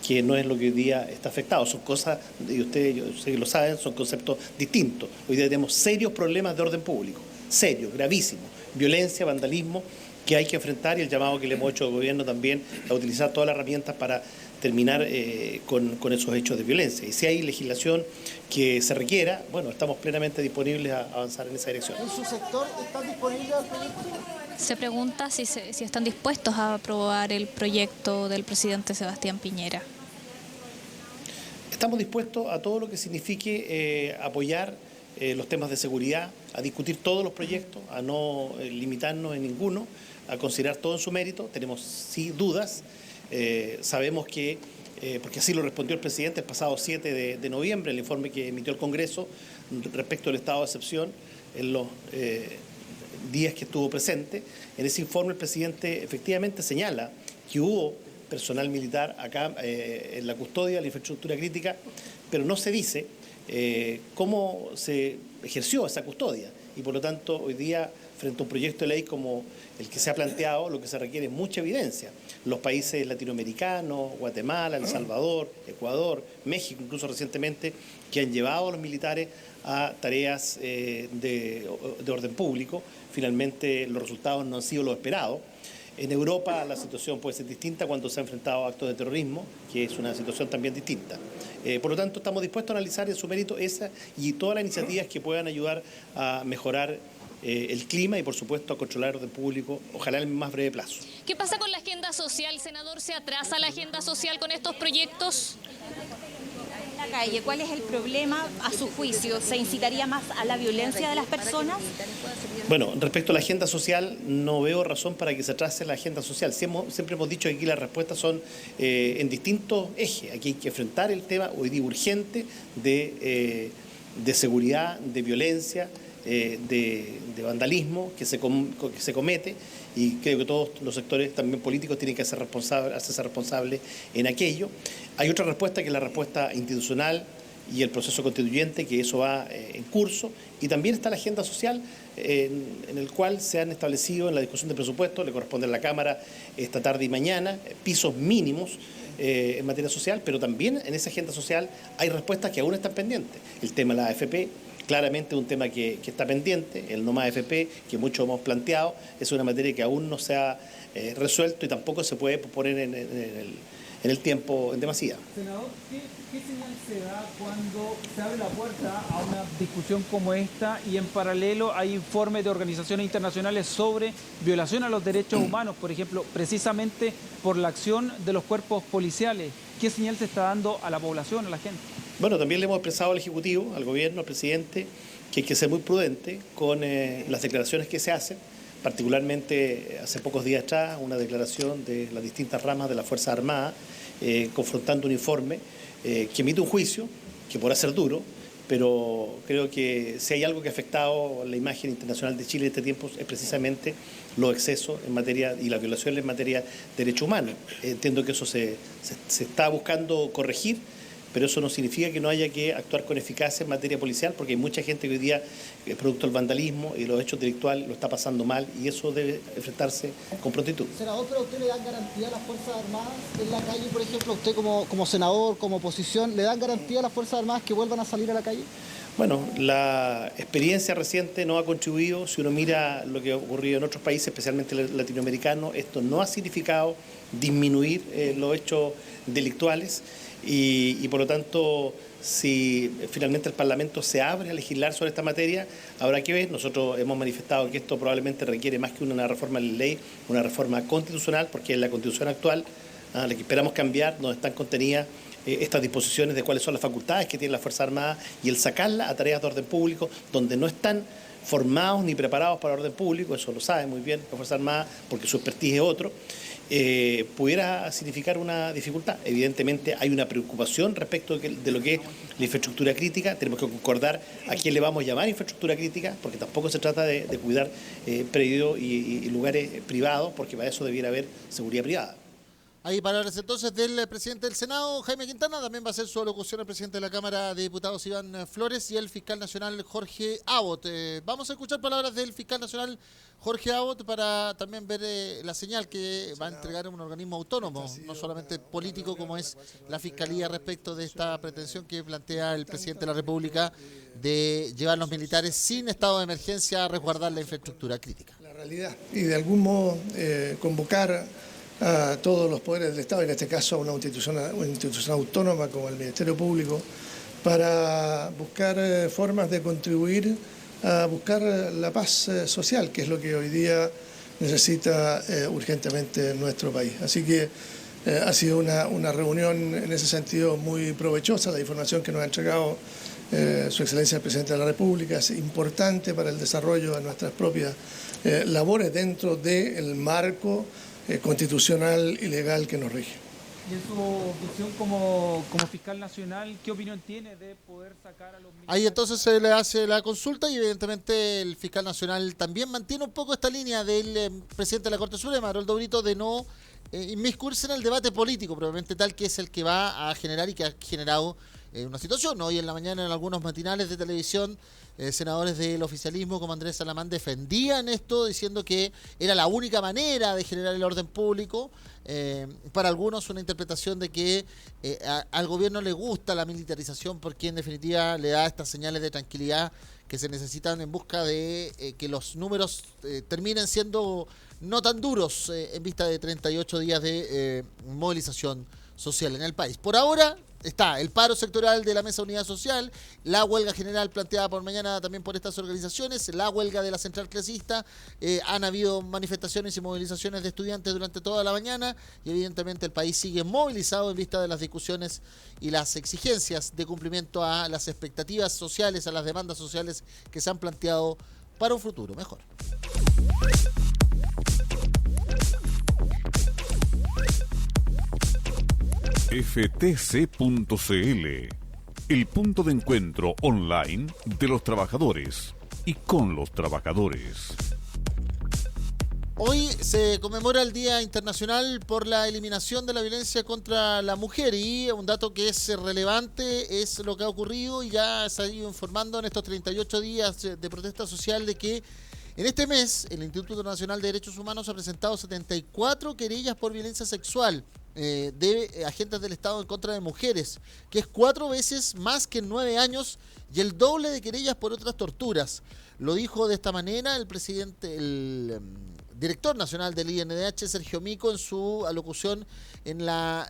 que no es lo que hoy día está afectado. Son cosas, y ustedes, yo sé que lo saben, son conceptos distintos. Hoy día tenemos serios problemas de orden público, serios, gravísimos, violencia, vandalismo, que hay que enfrentar, y el llamado que le hemos hecho al gobierno también a utilizar todas las herramientas para terminar con esos hechos de violencia. Y si hay legislación que se requiera, bueno, estamos plenamente disponibles a avanzar en esa dirección. ¿En su sector están disponibles al proyecto? Se pregunta si están dispuestos a aprobar el proyecto del presidente Sebastián Piñera. Estamos dispuestos a todo lo que signifique apoyar los temas de seguridad, a discutir todos los proyectos, a no limitarnos en ninguno, a considerar todo en su mérito. Tenemos sí dudas. Sabemos que, porque así lo respondió el presidente el pasado 7 de noviembre, el informe que emitió el Congreso respecto del estado de excepción en los días que estuvo presente. En ese informe el presidente efectivamente señala que hubo personal militar acá en la custodia de la infraestructura crítica, pero no se dice cómo se ejerció esa custodia. Y por lo tanto, hoy día, frente a un proyecto de ley como el que se ha planteado, lo que se requiere es mucha evidencia. Los países latinoamericanos, Guatemala, El Salvador, Ecuador, México, incluso recientemente, que han llevado a los militares a tareas de orden público, finalmente los resultados no han sido los esperados. En Europa la situación puede ser distinta cuando se ha enfrentado a actos de terrorismo, que es una situación también distinta. Por lo tanto, estamos dispuestos a analizar en su mérito esa y todas las iniciativas que puedan ayudar a mejorar el clima y, por supuesto, a controlar el orden público, ojalá en el más breve plazo. ¿Qué pasa con la agenda social, senador? ¿Se atrasa la agenda social con estos proyectos? La calle, ¿cuál es el problema a su juicio? ¿Se incitaría más a la violencia de las personas? Bueno, respecto a la agenda social, no veo razón para que se atrase la agenda social. Siempre hemos dicho que aquí las respuestas son en distintos ejes. Aquí hay que enfrentar el tema hoy día urgente de seguridad, de violencia, de vandalismo que se comete, y creo que todos los sectores también políticos tienen que hacerse responsables en aquello. Hay otra respuesta que es la respuesta institucional y el proceso constituyente, que eso va en curso, y también está la agenda social en el cual se han establecido en la discusión de presupuesto, le corresponde a la Cámara esta tarde y mañana, pisos mínimos en materia social, pero también en esa agenda social hay respuestas que aún están pendientes. El tema de la AFP, claramente un tema que está pendiente, el no más AFP, que muchos hemos planteado, es una materia que aún no se ha resuelto y tampoco se puede poner en el tiempo en demasía. Senador, ¿qué señal se da cuando se abre la puerta a una discusión como esta y en paralelo hay informes de organizaciones internacionales sobre violación a los derechos humanos, por ejemplo, precisamente por la acción de los cuerpos policiales? ¿qué señal se está dando a la población, a la gente? Bueno, también le hemos expresado al Ejecutivo, al Gobierno, al Presidente, que hay que ser muy prudente con las declaraciones que se hacen, particularmente hace pocos días atrás una declaración de las distintas ramas de la Fuerza Armada confrontando un informe que emite un juicio, que podrá ser duro, pero creo que si hay algo que ha afectado la imagen internacional de Chile en este tiempo es precisamente los excesos en materia y las violaciones en materia de derechos humanos. Entiendo que eso se está buscando corregir, pero eso no significa que no haya que actuar con eficacia en materia policial, porque hay mucha gente que hoy día, producto del vandalismo y los hechos delictuales, lo está pasando mal y eso debe enfrentarse con prontitud. Senador, ¿pero a usted le dan garantía a las Fuerzas Armadas en la calle, por ejemplo? ¿Usted como senador, como oposición, le dan garantía a las Fuerzas Armadas que vuelvan a salir a la calle? Bueno, la experiencia reciente no ha contribuido. Si uno mira lo que ha ocurrido en otros países, especialmente latinoamericanos, esto no ha significado disminuir los hechos delictuales. Y por lo tanto, si finalmente el Parlamento se abre a legislar sobre esta materia, habrá que ver. Nosotros hemos manifestado que esto probablemente requiere más que una reforma de la ley, una reforma constitucional, porque en la Constitución actual, la que esperamos cambiar, donde están contenidas estas disposiciones de cuáles son las facultades que tiene la Fuerza Armada y el sacarla a tareas de orden público, donde no están formados ni preparados para el orden público, eso lo sabe muy bien la Fuerza Armada, porque su expertise es otro. Pudiera significar una dificultad. Evidentemente hay una preocupación respecto de lo que es la infraestructura crítica. Tenemos que concordar a quién le vamos a llamar infraestructura crítica, porque tampoco se trata de cuidar predios y lugares privados, porque para eso debiera haber seguridad privada. Hay palabras entonces del presidente del Senado, Jaime Quintana. También va a hacer su alocución el presidente de la Cámara de Diputados, Iván Flores, y el fiscal nacional, Jorge Abbott. Vamos a escuchar palabras del fiscal nacional, Jorge Abbott, para también ver la señal que va a entregar un organismo autónomo, no solamente político como es la Fiscalía, respecto de esta pretensión que plantea el presidente de la República de llevar a los militares sin estado de emergencia a resguardar la infraestructura crítica. La realidad, y de algún modo convocar a todos los poderes del Estado, en este caso a una institución autónoma como el Ministerio Público, para buscar formas de contribuir a buscar la paz social, que es lo que hoy día necesita urgentemente nuestro país. Así que ha sido una reunión en ese sentido muy provechosa. La información que nos ha entregado Su Excelencia el Presidente de la República es importante para el desarrollo de nuestras propias labores dentro del marco constitucional y legal que nos rige. Y en su función como fiscal nacional, ¿qué opinión tiene de poder sacar a los militares? Ahí entonces se le hace la consulta y evidentemente el fiscal nacional también mantiene un poco esta línea del presidente de la Corte Suprema, Haroldo Brito, de no inmiscuirse en el debate político, probablemente tal que es el que va a generar y que ha generado una situación. Hoy en la mañana en algunos matinales de televisión, senadores del oficialismo como Andrés Salamán defendían esto, diciendo que era la única manera de generar el orden público. Para algunos una interpretación de que al gobierno le gusta la militarización porque en definitiva le da estas señales de tranquilidad que se necesitan en busca de que los números terminen siendo no tan duros en vista de 38 días de movilización social en el país. Por ahora está el paro sectorial de la Mesa de Unidad Social, la huelga general planteada por mañana también por estas organizaciones, la huelga de la Central Clasista, han habido manifestaciones y movilizaciones de estudiantes durante toda la mañana y evidentemente el país sigue movilizado en vista de las discusiones y las exigencias de cumplimiento a las expectativas sociales, a las demandas sociales que se han planteado para un futuro mejor. ftc.cl, el punto de encuentro online de los trabajadores y con los trabajadores. Hoy se conmemora el Día Internacional por la Eliminación de la Violencia contra la Mujer y un dato que es relevante es lo que ha ocurrido y ya se ha ido informando en estos 38 días de protesta social de que en este mes el Instituto Nacional de Derechos Humanos ha presentado 74 querellas por violencia sexual de agentes del Estado en contra de mujeres, que es 4 veces más que en 9 años y el doble de querellas por otras torturas. Lo dijo de esta manera el director nacional del INDH, Sergio Mico, en su alocución en la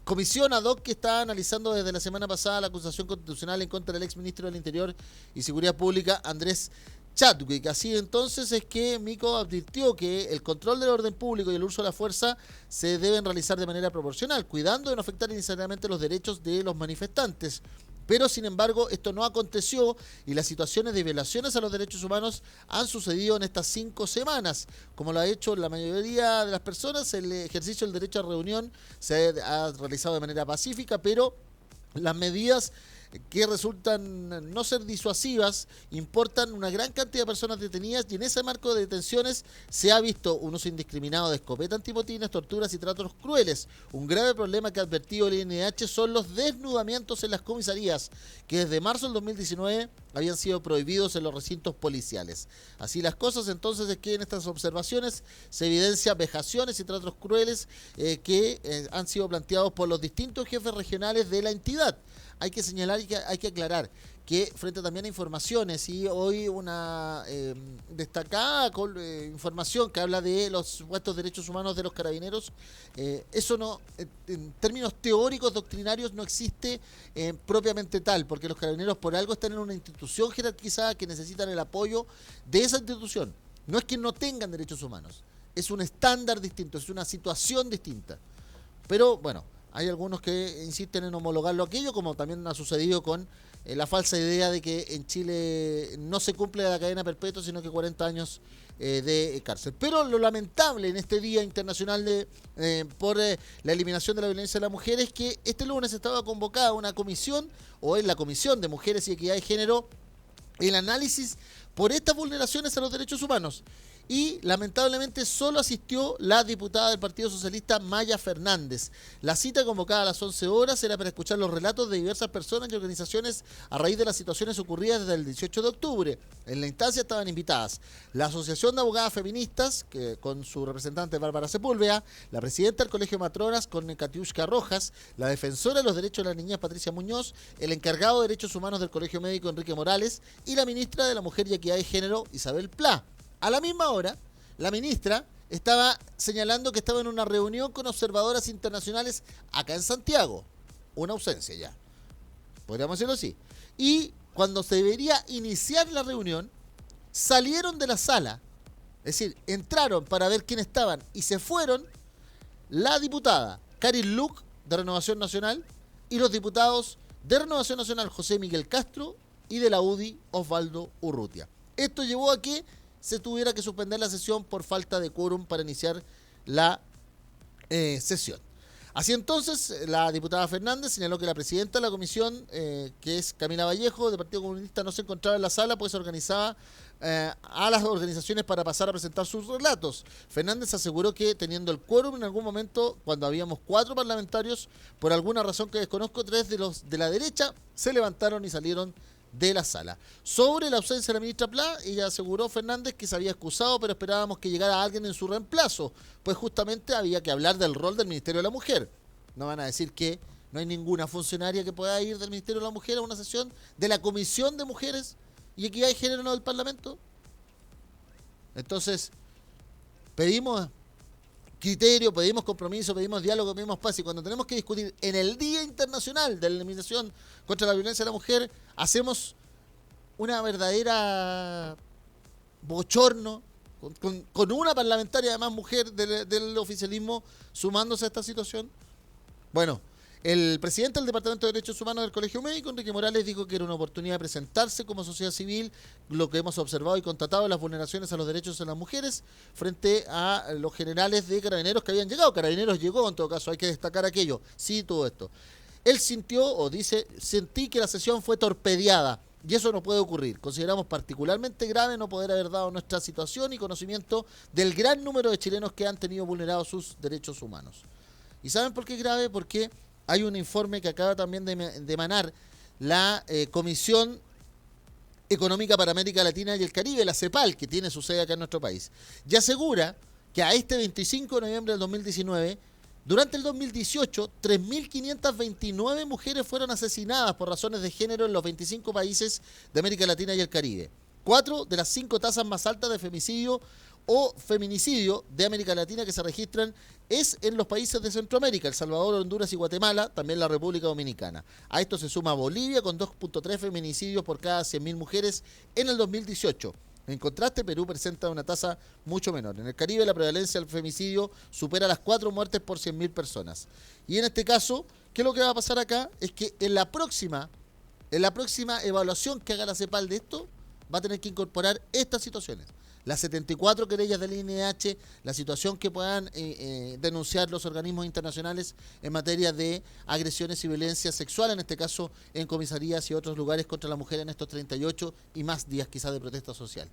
comisión ad hoc que está analizando desde la semana pasada la acusación constitucional en contra del exministro del Interior y Seguridad Pública, Andrés Chadwick. Así entonces es que Mico advirtió que el control del orden público y el uso de la fuerza se deben realizar de manera proporcional, cuidando de no afectar innecesariamente los derechos de los manifestantes. Pero, sin embargo, esto no aconteció y las situaciones de violaciones a los derechos humanos han sucedido en estas 5 semanas. Como lo ha hecho la mayoría de las personas, el ejercicio del derecho a reunión se ha realizado de manera pacífica, pero las medidas que resultan no ser disuasivas importan una gran cantidad de personas detenidas, y en ese marco de detenciones se ha visto un uso indiscriminado de escopeta antimotines, torturas y tratos crueles. Un grave problema que ha advertido el INH son los desnudamientos en las comisarías, que desde marzo del 2019 habían sido prohibidos en los recintos policiales. Así las cosas, entonces, es que en estas observaciones se evidencian vejaciones y tratos crueles que han sido planteados por los distintos jefes regionales de la entidad. Hay que señalar y hay que aclarar que frente también a informaciones, y hoy una destacada información que habla de los supuestos derechos humanos de los carabineros, eso no, en términos teóricos, doctrinarios, no existe propiamente tal, porque los carabineros por algo están en una institución jerarquizada que necesitan el apoyo de esa institución. No es que no tengan derechos humanos, es un estándar distinto, es una situación distinta. Pero bueno, hay algunos que insisten en homologarlo aquello, como también ha sucedido con la falsa idea de que en Chile no se cumple la cadena perpetua, sino que 40 años de cárcel. Pero lo lamentable en este Día Internacional por la eliminación de la violencia de la mujer es que este lunes estaba convocada una comisión, o en la Comisión de Mujeres y Equidad de Género, el análisis por estas vulneraciones a los derechos humanos. Y lamentablemente solo asistió la diputada del Partido Socialista, Maya Fernández. La cita, convocada a las 11 horas, era para escuchar los relatos de diversas personas y organizaciones a raíz de las situaciones ocurridas desde el 18 de octubre. En la instancia estaban invitadas la Asociación de Abogadas Feministas, que con su representante Bárbara Sepúlveda, la presidenta del Colegio Matronas, con Katiuska Rojas, la defensora de los derechos de la niñez, Patricia Muñoz, el encargado de Derechos Humanos del Colegio Médico, Enrique Morales, y la ministra de la Mujer y Equidad de Género, Isabel Pla. A la misma hora, la ministra estaba señalando que estaba en una reunión con observadoras internacionales acá en Santiago. Una ausencia ya, podríamos decirlo así. Y cuando se debería iniciar la reunión, salieron de la sala, es decir, entraron para ver quién estaban y se fueron la diputada Karin Luc, de Renovación Nacional, y los diputados de Renovación Nacional, José Miguel Castro, y de la UDI, Osvaldo Urrutia. Esto llevó a que se tuviera que suspender la sesión por falta de quórum para iniciar la sesión. Así entonces, la diputada Fernández señaló que la presidenta de la comisión, que es Camila Vallejo, del Partido Comunista, no se encontraba en la sala, pues organizaba a las organizaciones para pasar a presentar sus relatos. Fernández aseguró que, teniendo el quórum en algún momento, cuando habíamos 4 parlamentarios, por alguna razón que desconozco, 3 de los de la derecha se levantaron y salieron de la sala. Sobre la ausencia de la ministra Pla, ella aseguró, Fernández, que se había excusado, pero esperábamos que llegara alguien en su reemplazo, pues justamente había que hablar del rol del Ministerio de la Mujer. No van a decir que no hay ninguna funcionaria que pueda ir del Ministerio de la Mujer a una sesión de la Comisión de Mujeres y Equidad de Género del Parlamento. Entonces, pedimos criterio, pedimos compromiso, pedimos diálogo, pedimos paz, y cuando tenemos que discutir en el Día Internacional de la Eliminación contra la Violencia de la Mujer, hacemos una verdadera bochorno con una parlamentaria, además mujer del oficialismo, sumándose a esta situación. Bueno, el presidente del Departamento de Derechos Humanos del Colegio Médico, Enrique Morales, dijo que era una oportunidad de presentarse como sociedad civil, lo que hemos observado y constatado, las vulneraciones a los derechos de las mujeres frente a los generales de Carabineros que habían llegado. Carabineros llegó, en todo caso, hay que destacar aquello, sí, todo esto. Él sintió, o dice, sentí que la sesión fue torpedeada, y eso no puede ocurrir. Consideramos particularmente grave no poder haber dado nuestra situación y conocimiento del gran número de chilenos que han tenido vulnerados sus derechos humanos. ¿Y saben por qué es grave? Porque hay un informe que acaba también de emanar la Comisión Económica para América Latina y el Caribe, la CEPAL, que tiene su sede acá en nuestro país, y asegura que a este 25 de noviembre del 2019, durante el 2018, 3.529 mujeres fueron asesinadas por razones de género en los 25 países de América Latina y el Caribe. 4 de las 5 tasas más altas de femicidio o feminicidio de América Latina que se registran es en los países de Centroamérica, El Salvador, Honduras y Guatemala, también la República Dominicana. A esto se suma Bolivia con 2.3 feminicidios por cada 100.000 mujeres en el 2018. En contraste, Perú presenta una tasa mucho menor. En el Caribe la prevalencia del femicidio supera las 4 muertes por 100.000 personas. Y en este caso, ¿qué es lo que va a pasar acá? Es que en la próxima evaluación que haga la CEPAL de esto, va a tener que incorporar estas situaciones. Las 74 querellas del INH, la situación que puedan denunciar los organismos internacionales en materia de agresiones y violencia sexual, en este caso en comisarías y otros lugares contra la mujer en estos 38 y más días quizás de protesta social.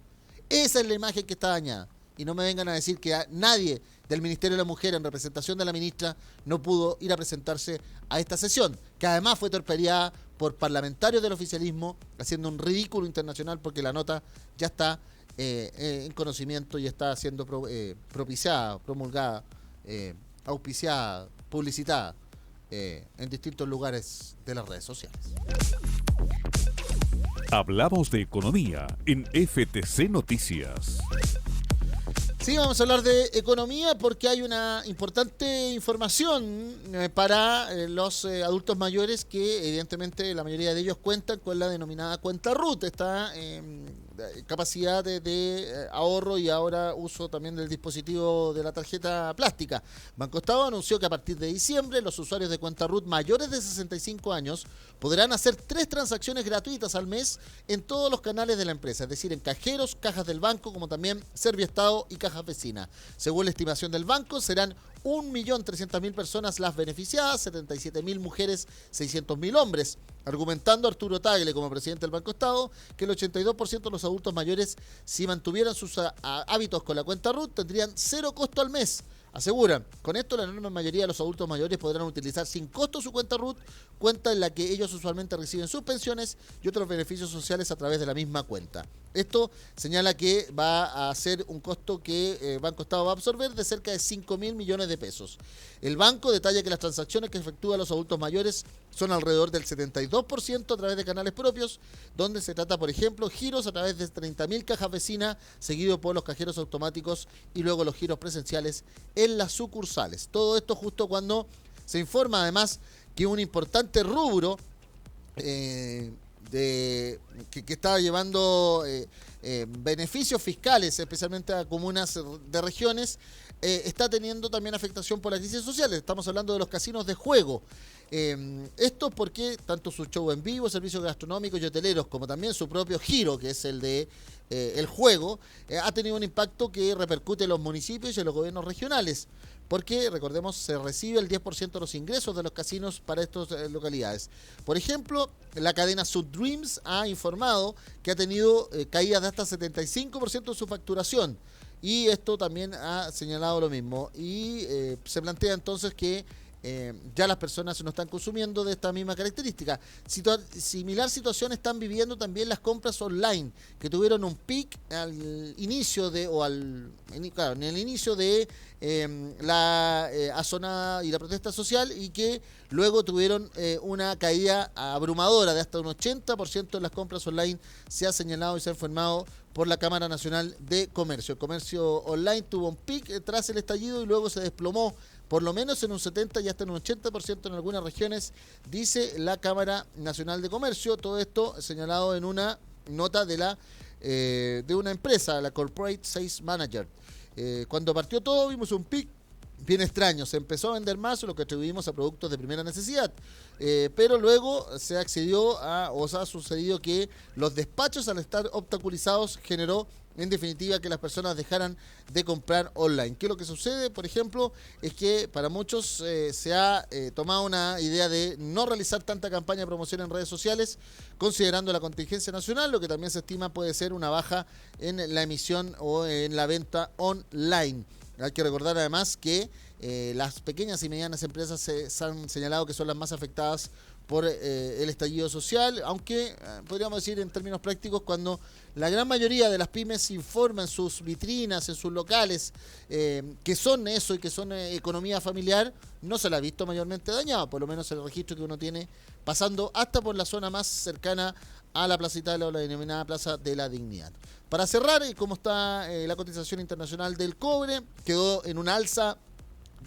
Esa es la imagen que está dañada. Y no me vengan a decir que nadie del Ministerio de la Mujer, en representación de la ministra, no pudo ir a presentarse a esta sesión, que además fue torpedeada por parlamentarios del oficialismo, haciendo un ridículo internacional porque la nota ya está en conocimiento y está siendo propiciada, promulgada, auspiciada, publicitada en distintos lugares de las redes sociales. Hablamos de economía en FTC Noticias. Sí, vamos a hablar de economía porque hay una importante información para los adultos mayores que evidentemente la mayoría de ellos cuentan con la denominada cuenta RUT, esta capacidad de ahorro y ahora uso también del dispositivo de la tarjeta plástica. BancoEstado anunció que a partir de diciembre los usuarios de cuenta RUT mayores de 65 años podrán hacer 3 transacciones gratuitas al mes en todos los canales de la empresa, es decir, en cajeros, cajas del banco, como también Serviestado y cajas vecinas. Según la estimación del banco, serán 1.300.000 personas las beneficiadas, 77.000 mujeres, 600.000 hombres, argumentando Arturo Tagle como presidente del BancoEstado que el 82% de los adultos mayores, si mantuvieran sus hábitos con la cuenta RUT, tendrían 0 costo al mes. Aseguran, con esto la enorme mayoría de los adultos mayores podrán utilizar sin costo su cuenta RUT, cuenta en la que ellos usualmente reciben sus pensiones y otros beneficios sociales a través de la misma cuenta. Esto señala que va a ser un costo que BancoEstado va a absorber de cerca de 5.000 millones de pesos. El banco detalla que las transacciones que efectúan los adultos mayores son alrededor del 72% a través de canales propios, donde se trata, por ejemplo, giros a través de 30.000 cajas vecinas, seguido por los cajeros automáticos y luego los giros presenciales en las sucursales. Todo esto justo cuando se informa además que un importante rubro que estaba llevando beneficios fiscales, especialmente a comunas de regiones, está teniendo también afectación por la crisis social. Estamos hablando de los casinos de juego. Esto porque tanto su show en vivo, servicios gastronómicos y hoteleros, como también su propio giro, que es el de el juego, ha tenido un impacto que repercute en los municipios y en los gobiernos regionales, porque, recordemos, se recibe el 10% de los ingresos de los casinos para estas localidades. Por ejemplo, la cadena Sudreams ha informado que ha tenido caídas de hasta 75% de su facturación, y esto también ha señalado lo mismo, y se plantea entonces que ya las personas no están consumiendo de esta misma característica. Similar situación están viviendo también las compras online, que tuvieron un pic al inicio en el inicio de la azonada y la protesta social, y que luego tuvieron una caída abrumadora de hasta un 80% en las compras online. Se ha señalado y se ha informado por la Cámara Nacional de Comercio. El comercio online tuvo un pic tras el estallido y luego se desplomó por lo menos en un 70% y hasta en un 80% en algunas regiones, dice la Cámara Nacional de Comercio. Todo esto señalado en una nota de una empresa, la Corporate Sales Manager. Cuando partió todo vimos un pic bien extraño, se empezó a vender más, lo que atribuimos a productos de primera necesidad, pero luego se accedió ha sucedido que los despachos, al estar obstaculizados, generó en definitiva que las personas dejaran de comprar online. ¿Qué es lo que sucede? Por ejemplo, es que para muchos se ha tomado una idea de no realizar tanta campaña de promoción en redes sociales, considerando la contingencia nacional, lo que también se estima puede ser una baja en la emisión o en la venta online. Hay que recordar además que las pequeñas y medianas empresas se han señalado que son las más afectadas por el estallido social, aunque podríamos decir en términos prácticos, cuando la gran mayoría de las pymes informan en sus vitrinas, en sus locales, que son eso y que son economía familiar, no se la ha visto mayormente dañada, por lo menos el registro que uno tiene pasando hasta por la zona más cercana a la Plaza Italia o la denominada Plaza de la Dignidad. Para cerrar, cómo está la cotización internacional del cobre, quedó en una alza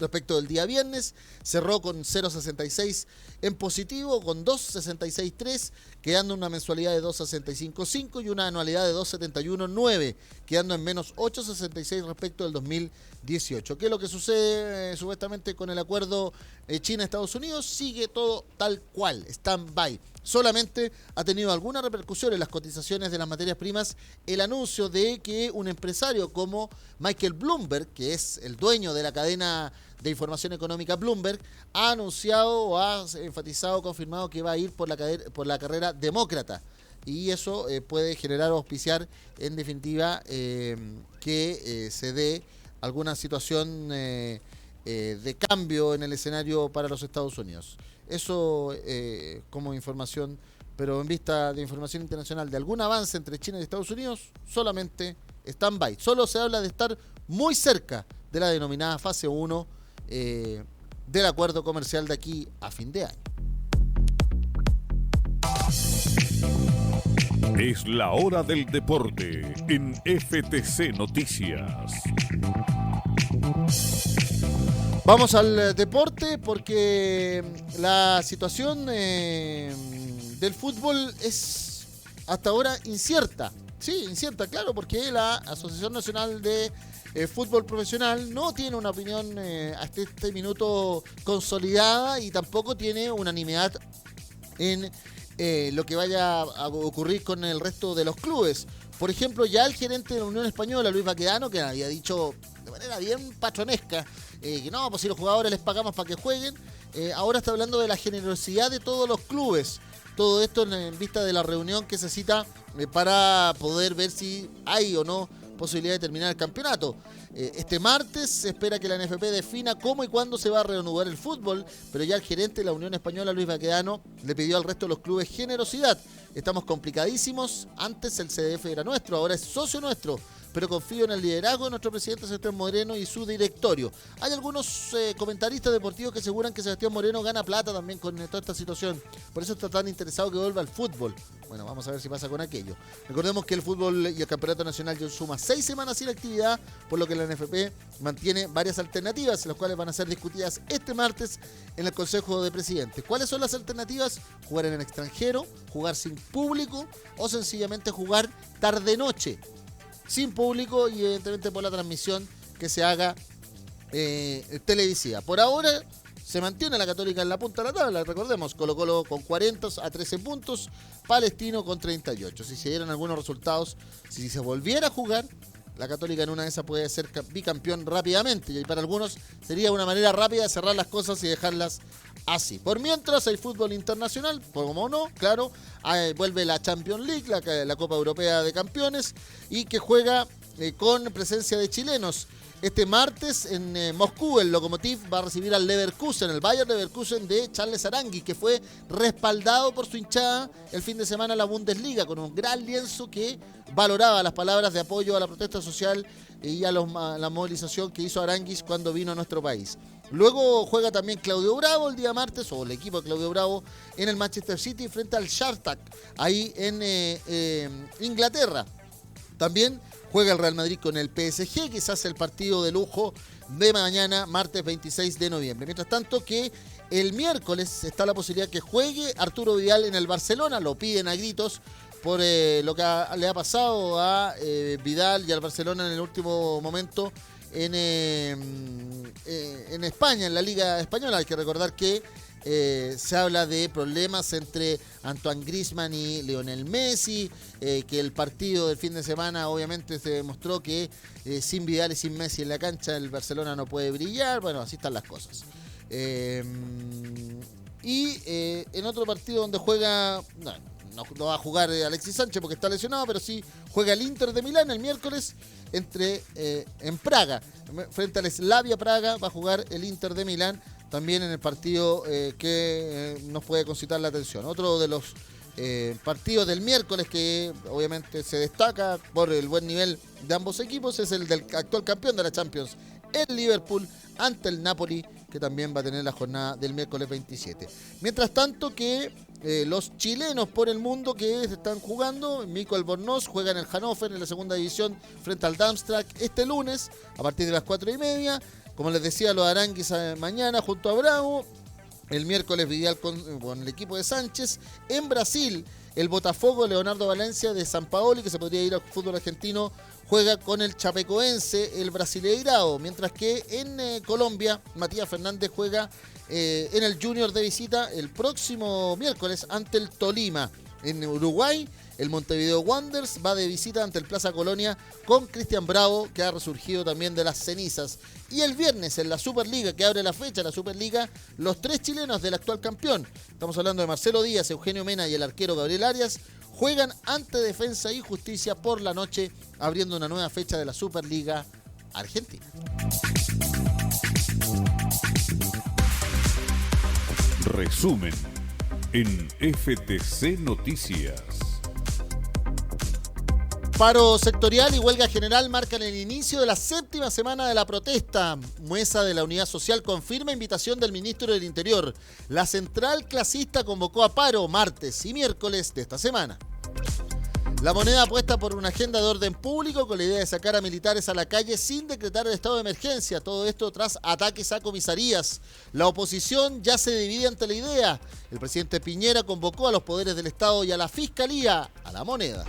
respecto del día viernes. Cerró con 0,66 en positivo, con 2,66,3, quedando una mensualidad de 2,65,5 y una anualidad de 2,71,9, quedando en menos 8,66 respecto del 2018. ¿Qué es lo que sucede supuestamente con el acuerdo China-Estados Unidos? Sigue todo tal cual, stand-by. Solamente ha tenido alguna repercusión en las cotizaciones de las materias primas el anuncio de que un empresario como Michael Bloomberg, que es el dueño de la cadena de información económica Bloomberg, ha anunciado o ha enfatizado, confirmado que va a ir por la carrera demócrata. Y eso puede generar o auspiciar, en definitiva, que se dé alguna situación de cambio en el escenario para los Estados Unidos. Eso como información, pero en vista de información internacional de algún avance entre China y Estados Unidos, solamente stand-by. Solo se habla de estar muy cerca de la denominada fase 1 del acuerdo comercial de aquí a fin de año. Es la hora del deporte en FTC Noticias. Vamos al deporte porque la situación del fútbol es hasta ahora incierta. Sí, incierta, claro, porque la Asociación Nacional de Fútbol Profesional no tiene una opinión hasta este minuto consolidada y tampoco tiene unanimidad en lo que vaya a ocurrir con el resto de los clubes. Por ejemplo, ya el gerente de la Unión Española, Luis Baquedano, que había dicho de manera bien patronesca que no, pues si los jugadores les pagamos para que jueguen, ahora está hablando de la generosidad de todos los clubes. Todo esto en vista de la reunión que se cita para poder ver si hay o no posibilidad de terminar el campeonato. Este martes se espera que la NFP defina cómo y cuándo se va a reanudar el fútbol, pero ya el gerente de la Unión Española, Luis Baquedano, le pidió al resto de los clubes generosidad. Estamos complicadísimos, antes el CDF era nuestro, ahora es socio nuestro, pero confío en el liderazgo de nuestro presidente Sebastián Moreno y su directorio. Hay algunos comentaristas deportivos que aseguran que Sebastián Moreno gana plata también con toda esta situación. Por eso está tan interesado que vuelva al fútbol. Bueno, vamos a ver si pasa con aquello. Recordemos que el fútbol y el campeonato nacional ya suma 6 semanas sin actividad, por lo que la NFP mantiene varias alternativas, las cuales van a ser discutidas este martes en el Consejo de Presidentes. ¿Cuáles son las alternativas? Jugar en el extranjero, jugar sin público o sencillamente jugar tarde-noche, sin público y evidentemente por la transmisión que se haga televisiva. Por ahora se mantiene la Católica en la punta de la tabla, recordemos, Colo-Colo con 40 a 13 puntos, Palestino con 38. Si se dieran algunos resultados, si se volviera a jugar, la Católica en una de esas puede ser bicampeón rápidamente, y para algunos sería una manera rápida de cerrar las cosas y dejarlas así. Por mientras hay fútbol internacional, como no, claro, vuelve la Champions League, la Copa Europea de Campeones, y que juega con presencia de chilenos. Este martes en Moscú el Lokomotiv va a recibir al Leverkusen, el Bayer Leverkusen de Charles Aránguiz, que fue respaldado por su hinchada el fin de semana en la Bundesliga, con un gran lienzo que valoraba las palabras de apoyo a la protesta social y a la movilización que hizo Aránguiz cuando vino a nuestro país. Luego juega también Claudio Bravo el día martes, o el equipo de Claudio Bravo, en el Manchester City frente al Shakhtar, ahí en Inglaterra. También juega el Real Madrid con el PSG, que se hace el partido de lujo de mañana, martes 26 de noviembre. Mientras tanto que el miércoles está la posibilidad que juegue Arturo Vidal en el Barcelona, lo piden a gritos por lo que le ha pasado a Vidal y al Barcelona en el último momento en España, en la Liga Española. Hay que recordar que se habla de problemas entre Antoine Griezmann y Lionel Messi, que el partido del fin de semana obviamente se demostró que sin Vidal y sin Messi en la cancha el Barcelona no puede brillar. Bueno, así están las cosas. En otro partido donde juega... No va a jugar Alexis Sánchez porque está lesionado, pero sí juega el Inter de Milán el miércoles en Praga. Frente al Slavia Praga va a jugar el Inter de Milán, también en el partido que nos puede concitar la atención. Otro de los partidos del miércoles que obviamente se destaca por el buen nivel de ambos equipos es el del actual campeón de la Champions, el Liverpool, ante el Napoli, que también va a tener la jornada del miércoles 27. Mientras tanto que los chilenos por el mundo que están jugando, Mico Albornoz juega en el Hannover en la segunda división frente al Darmstadt este lunes a partir de las 4:30. Como les decía, los Aranguis mañana junto a Bravo. El miércoles Vidal con el equipo de Sánchez. En Brasil, el Botafogo Leonardo Valencia de San Paoli, que se podría ir al fútbol argentino, juega con el Chapecoense, el Brasileirao. Mientras que en Colombia, Matías Fernández juega en el Junior de visita el próximo miércoles ante el Tolima. En Uruguay, el Montevideo Wanderers va de visita ante el Plaza Colonia con Cristian Bravo, que ha resurgido también de las cenizas. Y el viernes en la Superliga, que abre la fecha, la Superliga, los 3 chilenos del actual campeón, estamos hablando de Marcelo Díaz, Eugenio Mena y el arquero Gabriel Arias, juegan ante Defensa y Justicia por la noche, abriendo una nueva fecha de la Superliga Argentina. Resumen en FTC Noticias. Paro sectorial y huelga general marcan el inicio de la 7ª semana de la protesta. Mesa de la Unidad Social confirma invitación del ministro del Interior. La central clasista convocó a paro martes y miércoles de esta semana. La Moneda apuesta por una agenda de orden público con la idea de sacar a militares a la calle sin decretar el estado de emergencia. Todo esto tras ataques a comisarías. La oposición ya se divide ante la idea. El presidente Piñera convocó a los poderes del Estado y a la Fiscalía a la Moneda.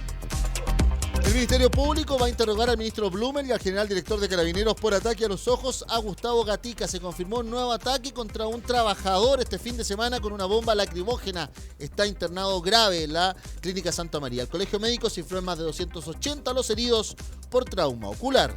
El Ministerio Público va a interrogar al ministro Blumen y al general director de Carabineros por ataque a los ojos a Gustavo Gatica. Se confirmó un nuevo ataque contra un trabajador este fin de semana con una bomba lacrimógena. Está internado grave en la Clínica Santa María. El Colegio Médico cifró en más de 280 los heridos por trauma ocular.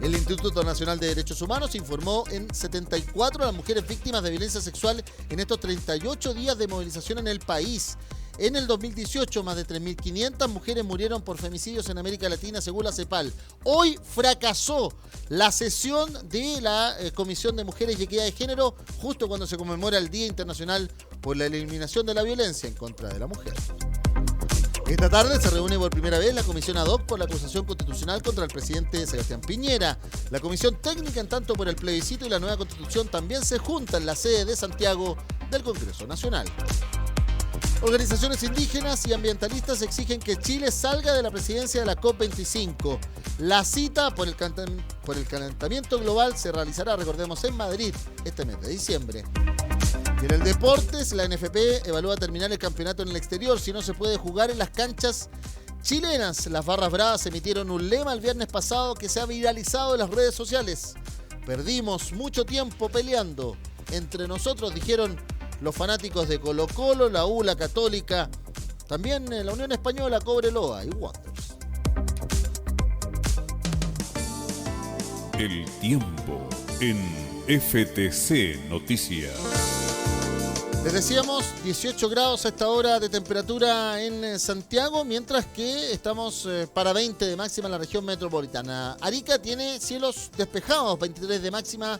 El Instituto Nacional de Derechos Humanos informó en 74 a las mujeres víctimas de violencia sexual en estos 38 días de movilización en el país. En el 2018, más de 3.500 mujeres murieron por femicidios en América Latina, según la CEPAL. Hoy fracasó la sesión de la Comisión de Mujeres y Equidad de Género, justo cuando se conmemora el Día Internacional por la Eliminación de la Violencia en contra de la Mujer. Esta tarde se reúne por primera vez la Comisión Ad Hoc por la acusación constitucional contra el presidente Sebastián Piñera. La Comisión Técnica, en tanto por el plebiscito y la nueva Constitución, también se junta en la sede de Santiago del Congreso Nacional. Organizaciones indígenas y ambientalistas exigen que Chile salga de la presidencia de la COP25. La cita por el calentamiento global se realizará, recordemos, en Madrid este mes de diciembre. Y en el deportes, la NFP evalúa terminar el campeonato en el exterior si no se puede jugar en las canchas chilenas. Las Barras Bravas emitieron un lema el viernes pasado que se ha viralizado en las redes sociales. Perdimos mucho tiempo peleando. Entre nosotros, dijeron los fanáticos de Colo-Colo, la U, la Católica, también la Unión Española, Cobreloa y Wanderers. El tiempo en FTC Noticias. Les decíamos 18 grados a esta hora de temperatura en Santiago, mientras que estamos para 20 de máxima en la región metropolitana. Arica tiene cielos despejados, 23 de máxima,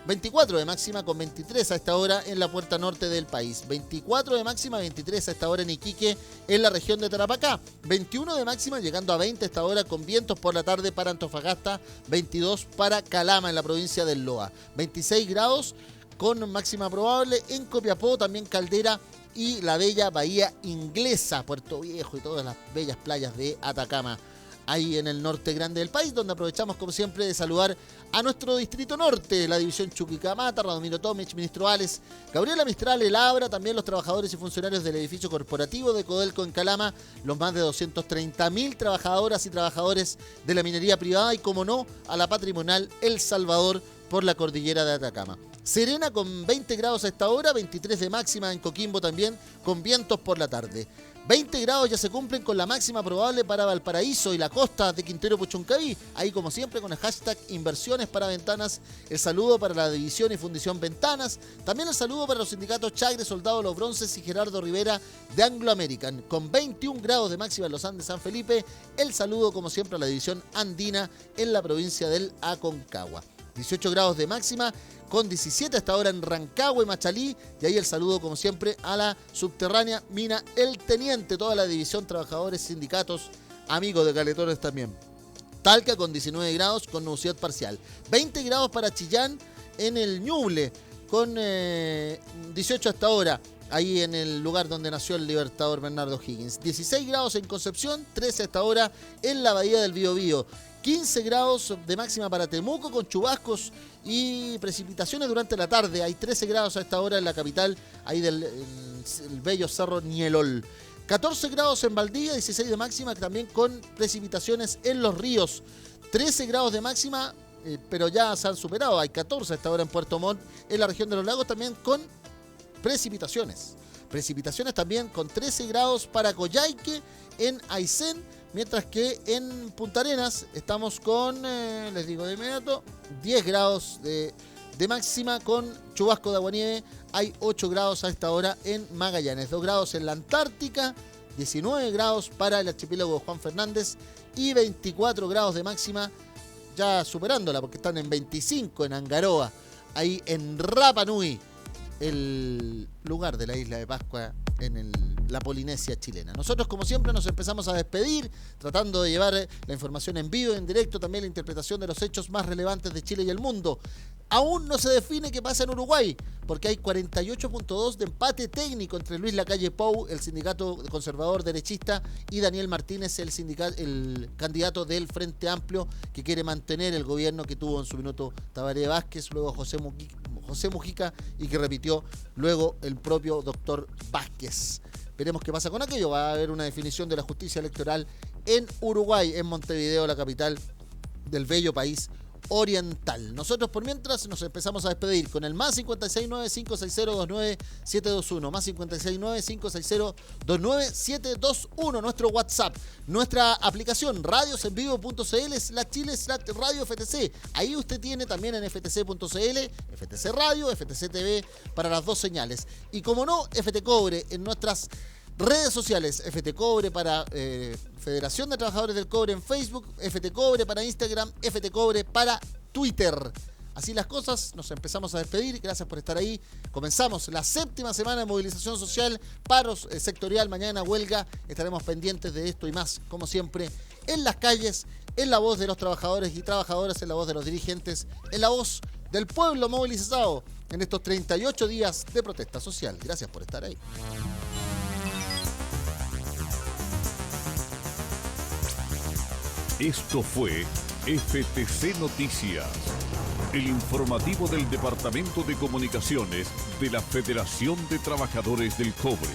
24 de máxima con 23 a esta hora en la puerta norte del país. 24 de máxima, 23 a esta hora en Iquique, en la región de Tarapacá. 21 de máxima, llegando a 20 a esta hora con vientos por la tarde para Antofagasta. 22 para Calama, en la provincia del Loa. 26 grados con máxima probable en Copiapó, también Caldera y la bella Bahía Inglesa, Puerto Viejo y todas las bellas playas de Atacama, ahí en el norte grande del país, donde aprovechamos como siempre de saludar a nuestro distrito norte, la división Chuquicamata, Radomiro Tomic, Ministro Ales, Gabriela Mistral, El Abra, también los trabajadores y funcionarios del edificio corporativo de Codelco en Calama, los más de 230.000 trabajadoras y trabajadores de la minería privada y, como no, a la patrimonial El Salvador por la cordillera de Atacama. Serena con 20 grados a esta hora, 23 de máxima en Coquimbo también, con vientos por la tarde. 20 grados ya se cumplen con la máxima probable para Valparaíso y la costa de Quintero Puchuncaví. Ahí, como siempre, con el hashtag Inversiones para Ventanas. El saludo para la División y Fundición Ventanas. También el saludo para los sindicatos Chagre, Soldado Los Bronces y Gerardo Rivera de Anglo American. Con 21 grados de máxima en los Andes San Felipe. El saludo, como siempre, a la División Andina en la provincia del Aconcagua. 18 grados de máxima, con 17 hasta ahora en Rancagua y Machalí, y ahí el saludo como siempre a la subterránea mina El Teniente, toda la división, trabajadores, sindicatos, amigos de Caletones también. Talca con 19 grados con nubosidad parcial, 20 grados para Chillán en el Ñuble, con 18 hasta ahora, ahí en el lugar donde nació el libertador Bernardo Higgins. 16 grados en Concepción, 13 hasta ahora en la bahía del Biobío. 15 grados de máxima para Temuco, con chubascos y precipitaciones durante la tarde. Hay 13 grados a esta hora en la capital, ahí del el bello Cerro Nielol. 14 grados en Valdivia, 16 de máxima, también con precipitaciones en los ríos. 13 grados de máxima, pero ya se han superado. Hay 14 a esta hora en Puerto Montt, en la región de los lagos, también con precipitaciones. Precipitaciones también con 13 grados para Coyhaique, en Aysén, mientras que en Punta Arenas estamos con, les digo de inmediato, 10 grados de máxima con chubasco de aguanieve. Hay 8 grados a esta hora en Magallanes, 2 grados en la Antártica, 19 grados para el archipiélago Juan Fernández y 24 grados de máxima, ya superándola porque están en 25 en Angaroa, ahí en Rapa Nui, el lugar de la isla de Pascua en la Polinesia chilena. Nosotros, como siempre, nos empezamos a despedir, tratando de llevar la información en vivo, en directo, también la interpretación de los hechos más relevantes de Chile y el mundo. Aún no se define qué pasa en Uruguay, porque hay 48.2 de empate técnico entre Luis Lacalle Pou, el sindicato conservador derechista, y Daniel Martínez, el candidato del Frente Amplio, que quiere mantener el gobierno que tuvo en su minuto Tabaré Vázquez, luego José Mujica, y que repitió luego el propio doctor Vázquez. Veremos qué pasa con aquello. Va a haber una definición de la justicia electoral en Uruguay, en Montevideo, la capital del bello país oriental. Nosotros, por mientras, nos empezamos a despedir con el más 569-560-29721, más 569-560-29721, nuestro WhatsApp, nuestra aplicación radiosenvivo.cl/Chile/Radio FTC. Ahí usted tiene también en ftc.cl, FTC Radio, FTC TV para las dos señales. Y como no, FT Cobre en nuestras redes sociales, FT Cobre para Federación de Trabajadores del Cobre en Facebook, FT Cobre para Instagram, FT Cobre para Twitter. Así las cosas, nos empezamos a despedir. Gracias por estar ahí. Comenzamos la 7ª semana de movilización social, paros sectorial, mañana huelga. Estaremos pendientes de esto y más, como siempre, en las calles, en la voz de los trabajadores y trabajadoras, en la voz de los dirigentes, en la voz del pueblo movilizado en estos 38 días de protesta social. Gracias por estar ahí. Esto fue FTC Noticias, el informativo del Departamento de Comunicaciones de la Federación de Trabajadores del Cobre.